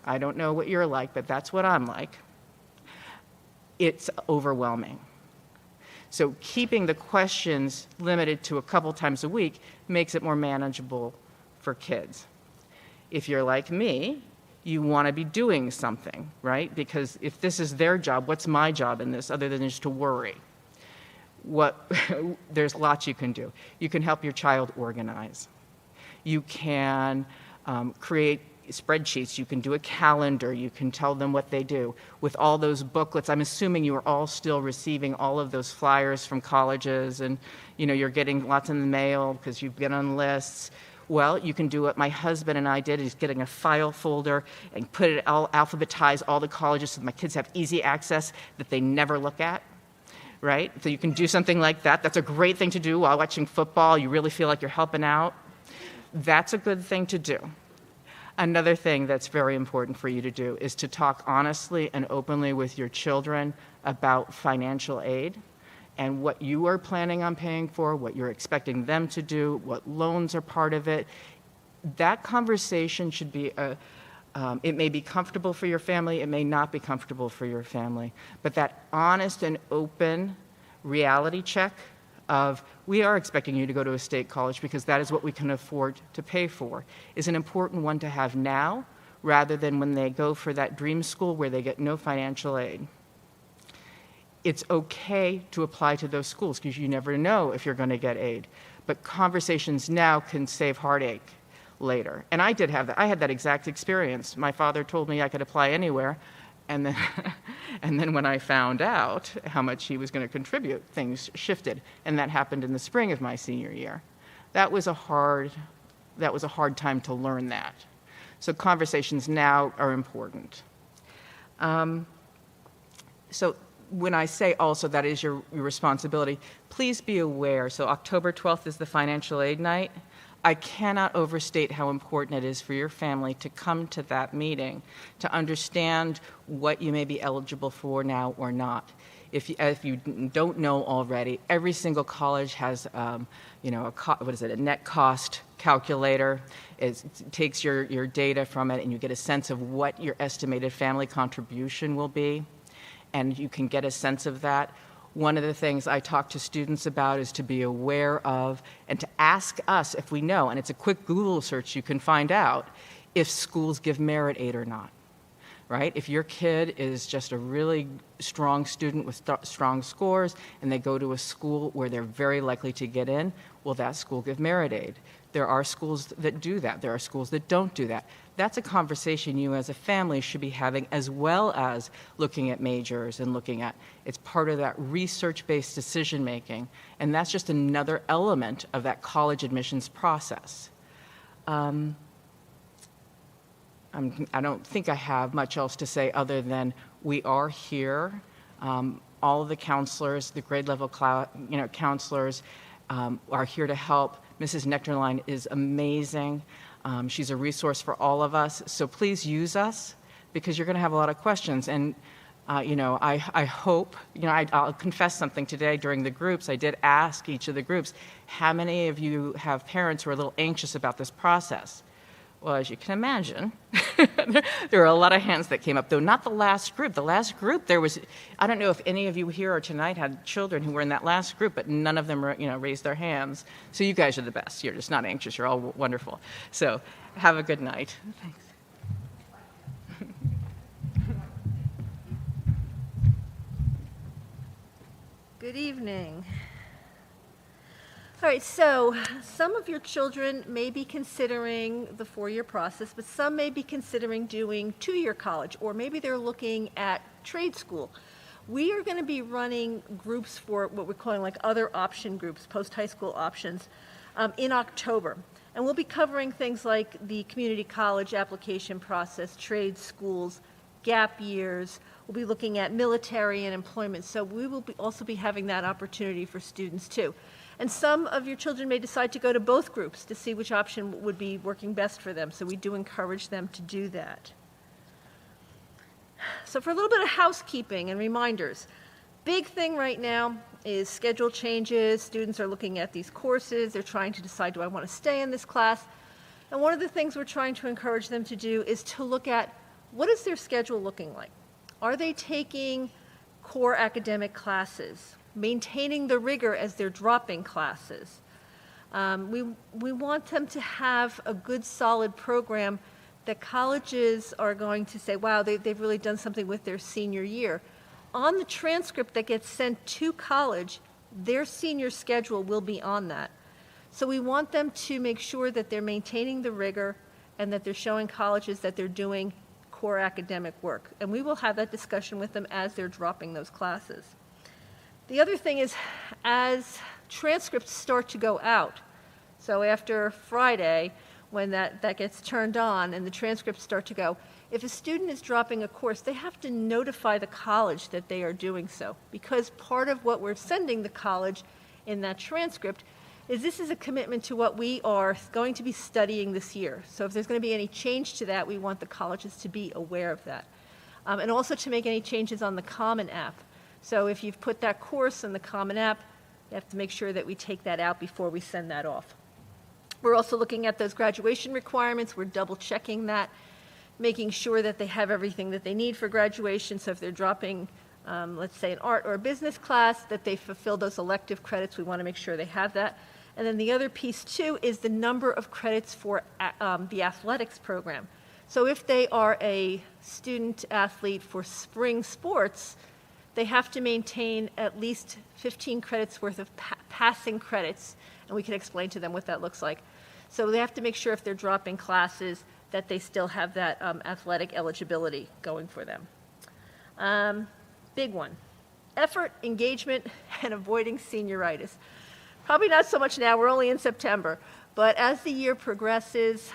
S4: I don't know what you're like, but that's what I'm like. It's overwhelming. So keeping the questions limited to a couple times a week makes it more manageable for kids. If you're like me, you want to be doing something, right? Because if this is their job, what's my job in this other than just to worry? There's lots you can do. You can help your child organize. You can create spreadsheets. You can do a calendar. You can tell them what they do. With all those booklets, I'm assuming you are all still receiving all of those flyers from colleges, and you're getting lots in the mail because you've been on lists. Well, you can do what my husband and I did, is getting a file folder and put it all, alphabetize all the colleges so my kids have easy access that they never look at, right? So you can do something like that. That's a great thing to do while watching football. You really feel like you're helping out. That's a good thing to do. Another thing that's very important for you to do is to talk honestly and openly with your children about financial aid and what you are planning on paying for, what you're expecting them to do, what loans are part of it. That conversation should be it may be comfortable for your family, it may not be comfortable for your family, but that honest and open reality check of, we are expecting you to go to a state college because that is what we can afford to pay for, is an important one to have now, rather than when they go for that dream school where they get no financial aid. It's okay to apply to those schools because you never know if you're going to get aid, but conversations now can save heartache later. And I did have that. I had that exact experience. My father told me I could apply anywhere, and then when I found out how much he was going to contribute, things shifted, and that happened in the spring of my senior year. That was a hard time to learn that. So conversations now are important. So when I say also that is your responsibility, please be aware, so October 12th is the financial aid night. I cannot overstate how important it is for your family to come to that meeting, to understand what you may be eligible for now or not. If you don't know already, every single college has, a net cost calculator. It takes your data from it, and you get a sense of what your estimated family contribution will be, and you can get a sense of that. One of the things I talk to students about is to be aware of and to ask us if we know, and it's a quick Google search, you can find out if schools give merit aid or not. Right? If your kid is just a really strong student with strong scores and they go to a school where they're very likely to get in, will that school give merit aid? There are schools that do that. There are schools that don't do that. That's a conversation you as a family should be having, as well as looking at majors and looking at, it's part of that research-based decision making, and that's just another element of that college admissions process. I don't think I have much else to say other than we are here. All of the counselors, the grade level counselors are here to help. Mrs. Nectarline is amazing. She's a resource for all of us. So please use us because you're going to have a lot of questions. And I hope, I'll confess something today during the groups. I did ask each of the groups, how many of you have parents who are a little anxious about this process? Well, as you can imagine, there were a lot of hands that came up, though not the last group. The last group, there was, I don't know if any of you here or tonight had children who were in that last group, but none of them raised their hands. So you guys are the best. You're just not anxious. You're all wonderful. So have a good night. Thanks.
S5: Good evening. All right, so some of your children may be considering the four-year process, but some may be considering doing two-year college, or maybe they're looking at trade school. We are going to be running groups for what we're calling like other option groups, post-high school options, in October. And we'll be covering things like the community college application process, trade schools, gap years. We'll be looking at military and employment. So we will also be having that opportunity for students too. And some of your children may decide to go to both groups to see which option would be working best for them. So we do encourage them to do that. So for a little bit of housekeeping and reminders, big thing right now is schedule changes. Students are looking at these courses. They're trying to decide, do I want to stay in this class? And one of the things we're trying to encourage them to do is to look at what is their schedule looking like? Are they taking core academic classes? Maintaining the rigor as they're dropping classes. We want them to have a good, solid program that colleges are going to say, wow, they've really done something with their senior year. On the transcript that gets sent to college, their senior schedule will be on that. So we want them to make sure that they're maintaining the rigor and that they're showing colleges that they're doing core academic work. And we will have that discussion with them as they're dropping those classes. The other thing is, as transcripts start to go out, so after Friday, when that gets turned on and the transcripts start to go, if a student is dropping a course, they have to notify the college that they are doing so, because part of what we're sending the college in that transcript is this is a commitment to what we are going to be studying this year. So if there's going to be any change to that, we want the colleges to be aware of that. And also to make any changes on the Common App. So if you've put that course in the Common App, you have to make sure that we take that out before we send that off. We're also looking at those graduation requirements. We're double checking that, making sure that they have everything that they need for graduation. So if they're dropping, let's say, an art or a business class, that they fulfill those elective credits. We want to make sure they have that. And then the other piece, too, is the number of credits for the athletics program. So if they are a student athlete for spring sports, they have to maintain at least 15 credits worth of passing credits, and we can explain to them what that looks like. So they have to make sure if they're dropping classes that they still have that athletic eligibility going for them. Big one, effort, engagement, and avoiding senioritis. Probably not so much now, we're only in September, but as the year progresses,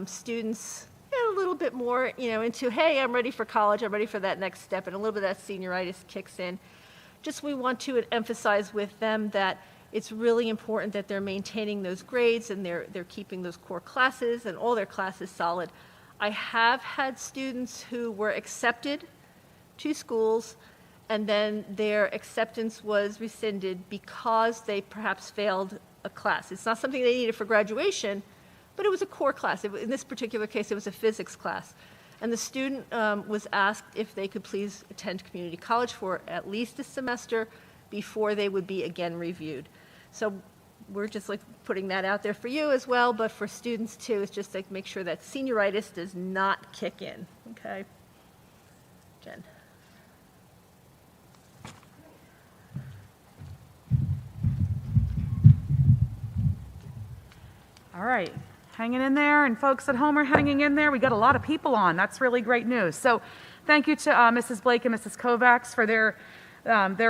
S5: students a little bit more, into, hey, I'm ready for college, I'm ready for that next step, and a little bit of that senioritis kicks in. Just we want to emphasize with them that it's really important that they're maintaining those grades and they're keeping those core classes and all their classes solid. I have had students who were accepted to schools and then their acceptance was rescinded because they perhaps failed a class. It's not something they needed for graduation, but it was a core class. In this particular case, it was a physics class. And the student was asked if they could please attend community college for at least a semester before they would be again reviewed. So we're just like putting that out there for you as well, but for students too, it's just like make sure that senioritis does not kick in, okay? Jen.
S2: All right, hanging in there, and folks at home are hanging in there. We got a lot of people on. That's really great news. So thank you to Mrs. Blake and Mrs. Kovacs for their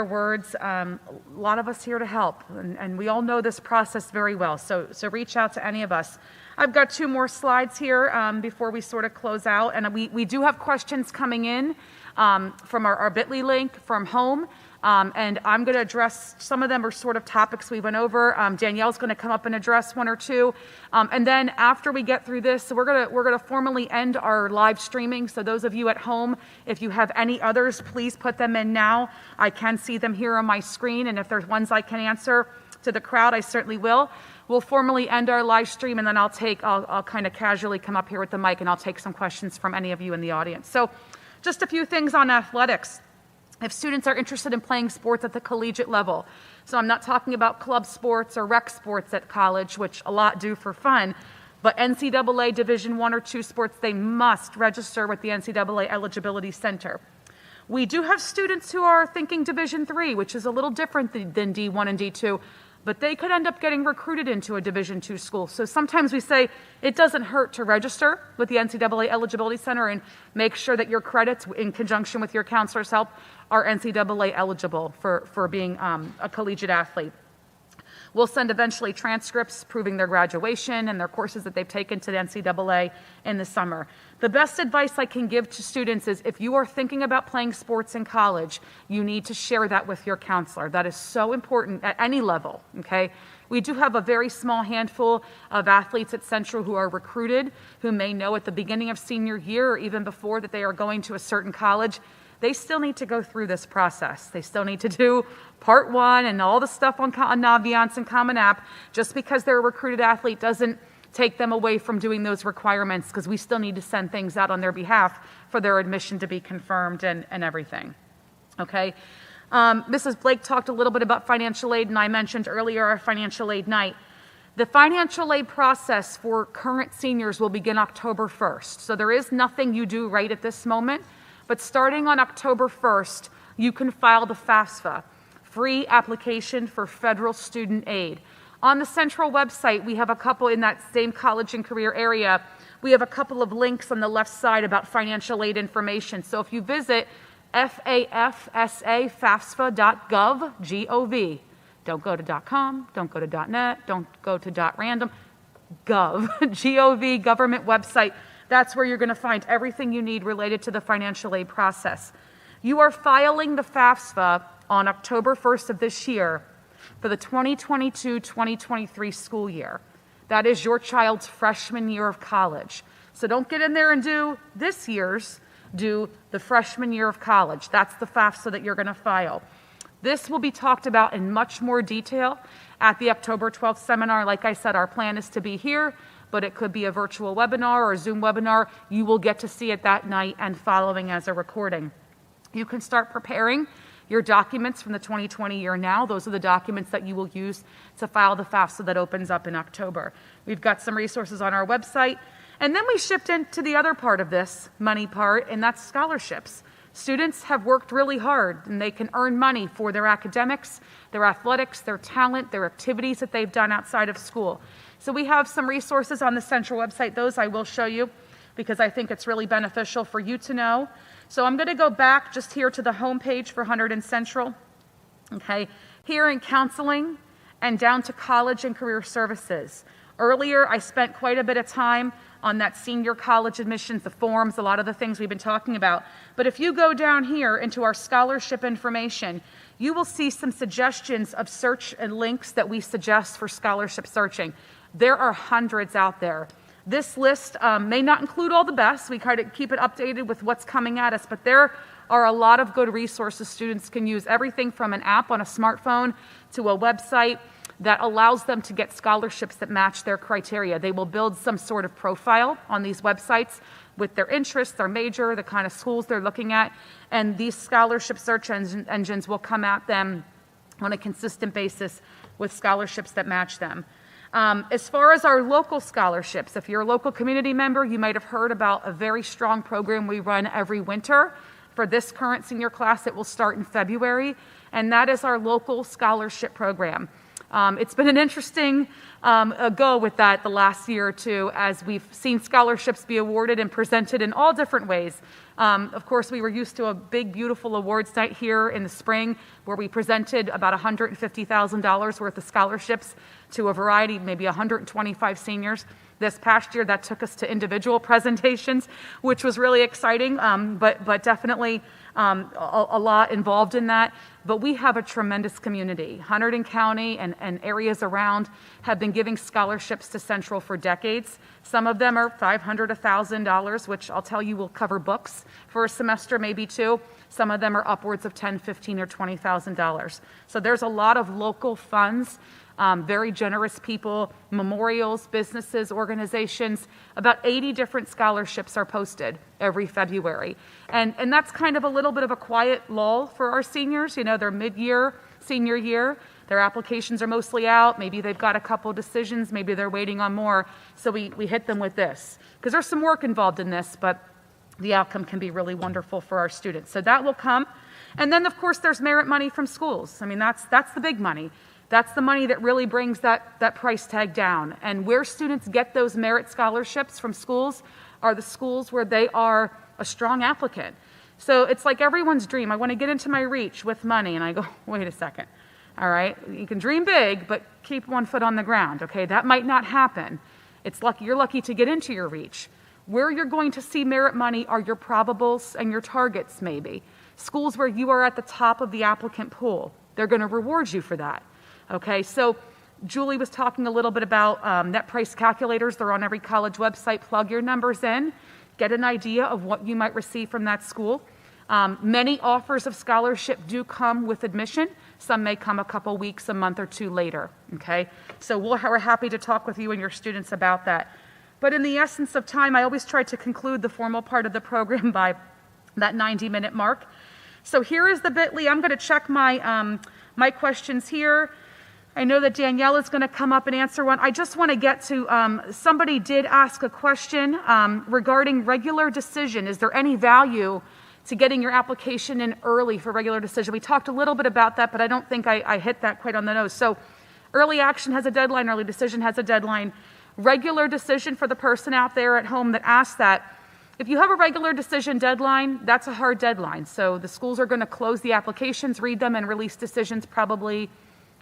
S2: words. A lot of us here to help, and we all know this process very well, so reach out to any of us. I've got 2 more slides here before we sort of close out, and we do have questions coming in from our Bitly link from home, and I'm going to address, some of them are sort of topics we went over. Danielle's going to come up and address 1 or 2, and then after we get through this, we're going to formally end our live streaming. So those of you at home, if you have any others, please put them in now. I can see them here on my screen, and if there's ones I can answer to the crowd, I certainly will. We'll formally end our live stream, and then I'll kind of casually come up here with the mic, and I'll take some questions from any of you in the audience. So just a few things on athletics. If students are interested in playing sports at the collegiate level, so I'm not talking about club sports or rec sports at college, which a lot do for fun, but NCAA Division I or II sports, they must register with the NCAA Eligibility Center. We do have students who are thinking Division III, which is a little different than D1 and D2, but they could end up getting recruited into a Division II school. So sometimes we say it doesn't hurt to register with the NCAA Eligibility Center and make sure that your credits, in conjunction with your counselor's help, are NCAA eligible for being a collegiate athlete. We'll send eventually transcripts proving their graduation and their courses that they've taken to the NCAA in the summer. The best advice I can give to students is if you are thinking about playing sports in college, you need to share that with your counselor. That is so important at any level, okay? We do have a very small handful of athletes at Central who are recruited, who may know at the beginning of senior year or even before that they are going to a certain college. They still need to go through this process. They still need to do part 1 and all the stuff on Naviance and Common App. Just because they're a recruited athlete doesn't take them away from doing those requirements, because we still need to send things out on their behalf for their admission to be confirmed and everything. Okay. Mrs. Blake talked a little bit about financial aid, and I mentioned earlier our financial aid night. The financial aid process for current seniors will begin October 1st. So there is nothing you do right at this moment. But starting on October 1st, you can file the FAFSA, free application for federal student aid. On the Central website, we have a couple in that same college and career area. We have a couple of links on the left side about financial aid information. So if you visit FAFSA.gov, G-O-V, don't go to .com, don't go to .net, don't go to .random, gov, G-O-V, government website. That's where you're going to find everything you need related to the financial aid process. You are filing the FAFSA on October 1st of this year for the 2022-2023 school year. That is your child's freshman year of college. So don't get in there and do this year's, do the freshman year of college. That's the FAFSA that you're going to file. This will be talked about in much more detail at the October 12th seminar. Like I said, our plan is to be here, but it could be a virtual webinar or a Zoom webinar. You will get to see it that night and following as a recording. You can start preparing your documents from the 2020 year now. Those are the documents that you will use to file the FAFSA that opens up in October. We've got some resources on our website. And then we shift into the other part of this money part, and that's scholarships. Students have worked really hard, and they can earn money for their academics, their athletics, their talent, their activities that they've done outside of school. So we have some resources on the Central website. Those I will show you because I think it's really beneficial for you to know. So I'm going to go back just here to the homepage for Hunterdon Central. Okay, here in counseling and down to college and career services. Earlier, I spent quite a bit of time on that senior college admissions, the forms, a lot of the things we've been talking about. But if you go down here into our scholarship information, you will see some suggestions of search and links that we suggest for scholarship searching. There are hundreds out there. This list may not include all the best. We try to keep it updated with what's coming at us, but there are a lot of good resources students can use. Everything from an app on a smartphone to a website that allows them to get scholarships that match their criteria. They will build some sort of profile on these websites with their interests, their major, the kind of schools they're looking at, and these scholarship search engines will come at them on a consistent basis with scholarships that match them. As far as our local scholarships, if you're a local community member, you might have heard about a very strong program we run every winter. For this current senior class, it will start in February, and that is our local scholarship program. It's been an interesting go with that the last year or two as we've seen scholarships be awarded and presented in all different ways. Of course, we were used to a big, beautiful awards night here in the spring where we presented about $150,000 worth of scholarships to a variety, maybe 125 seniors. This past year, that took us to individual presentations, which was really exciting, but definitely a lot involved in that. But we have a tremendous community. Hunterdon County and areas around have been giving scholarships to Central for decades. Some of them are $500, $1,000, which I'll tell you will cover books for a semester, maybe two. Some of them are upwards of $10,000, $15,000, or $20,000. So there's a lot of local funds. Very generous people, memorials, businesses, organizations. About 80 different scholarships are posted every February. And that's kind of a little bit of a quiet lull for our seniors. You know, they're mid-year, senior year. Their applications are mostly out. Maybe they've got a couple decisions. Maybe they're waiting on more. So we hit them with this. Because there's some work involved in this, but the outcome can be really wonderful for our students. So that will come. And then, of course, there's merit money from schools. I mean, that's the big money. That's the money that really brings that price tag down. And where students get those merit scholarships from schools are the schools where they are a strong applicant. So it's like everyone's dream. I want to get into my reach with money. And I go, wait a second. All right, you can dream big, but keep one foot on the ground. Okay, that might not happen. You're lucky to get into your reach. Where you're going to see merit money are your probables and your targets, maybe. Schools where you are at the top of the applicant pool. They're going to reward you for that. Okay, so Julie was talking a little bit about net price calculators. They're on every college website. Plug your numbers in, get an idea of what you might receive from that school. Many offers of scholarship do come with admission. Some may come a couple weeks, a month or two later. Okay, so we're happy to talk with you and your students about that. But in the essence of time, I always try to conclude the formal part of the program by that 90-minute mark. So here is the bit.ly. I'm going to check my questions here. I know that Danielle is going to come up and answer one. I just want to get to, somebody did ask a question regarding regular decision. Is there any value to getting your application in early for regular decision? We talked a little bit about that, but I don't think I hit that quite on the nose. So early action has a deadline, early decision has a deadline. Regular decision, for the person out there at home that asked that, if you have a regular decision deadline, that's a hard deadline. So the schools are going to close the applications, read them, and release decisions probably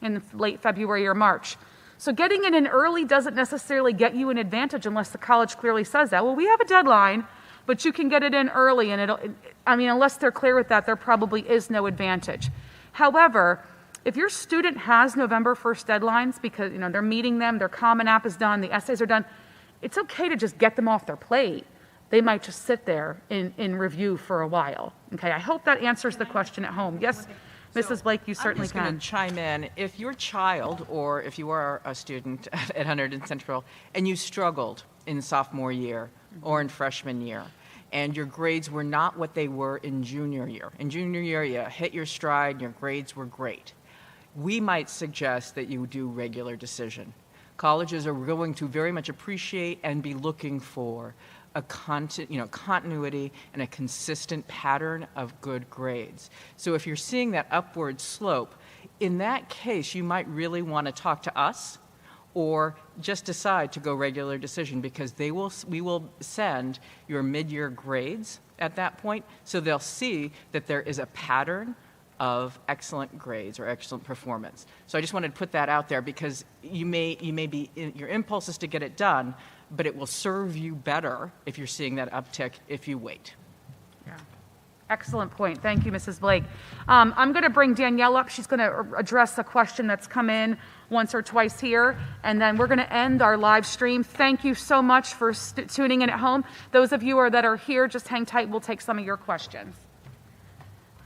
S2: in late February or March. So getting it in early doesn't necessarily get you an advantage unless the college clearly says that. Well, we have a deadline, but you can get it in early, and unless they're clear with that, there probably is no advantage. However, if your student has November 1st deadlines because they're meeting them, their Common App is done, the essays are done, it's okay to just get them off their plate. They might just sit there in review for a while. Okay, I hope that answers the question at home. Yes, Mrs. Blake, you certainly can.
S4: I'm just going to chime in. If your child, or if you are a student at Hunterdon Central, and you struggled in sophomore year or in freshman year, and your grades were not what they were in junior year. In junior year, you hit your stride, and your grades were great. We might suggest that you do regular decision. Colleges are going to very much appreciate and be looking for a continuity and a consistent pattern of good grades. So if you're seeing that upward slope, in that case, you might really want to talk to us or just decide to go regular decision, because we will send your mid-year grades at that point, so they'll see that there is a pattern of excellent grades or excellent performance. So I just wanted to put that out there because you may be, your impulse is to get it done, but it will serve you better if you're seeing that uptick if you wait.
S2: Yeah. Excellent point. Thank you, Mrs. Blake. I'm going to bring Danielle up. She's going to address a question that's come in once or twice here, and then we're going to end our live stream. Thank you so much for tuning in at home. Those of you that are here, just hang tight. We'll take some of your questions.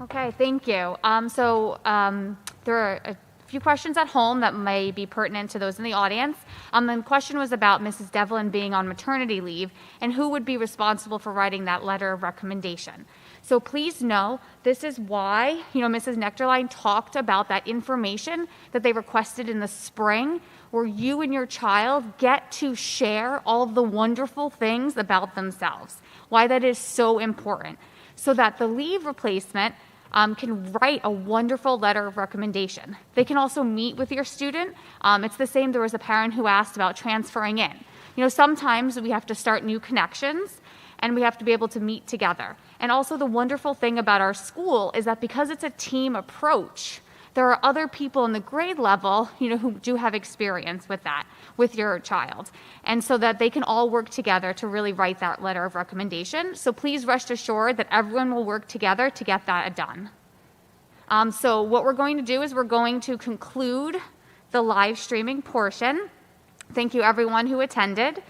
S1: Okay, thank you. There are a few questions at home that may be pertinent to those in the audience. The question was about Mrs. Devlin being on maternity leave and who would be responsible for writing that letter of recommendation. So please know, this is why, Mrs. Nectarline talked about that information that they requested in the spring, where you and your child get to share all of the wonderful things about themselves, why that is so important, so that the leave replacement can write a wonderful letter of recommendation. They can also meet with your student. It's the same, there was a parent who asked about transferring in. Sometimes we have to start new connections, and we have to be able to meet together. And also the wonderful thing about our school is that because it's a team approach, there are other people in the grade level, who do have experience with that, with your child. And so that they can all work together to really write that letter of recommendation. So please rest assured that everyone will work together to get that done. So what we're going to do is we're going to conclude the live streaming portion. Thank you everyone who attended.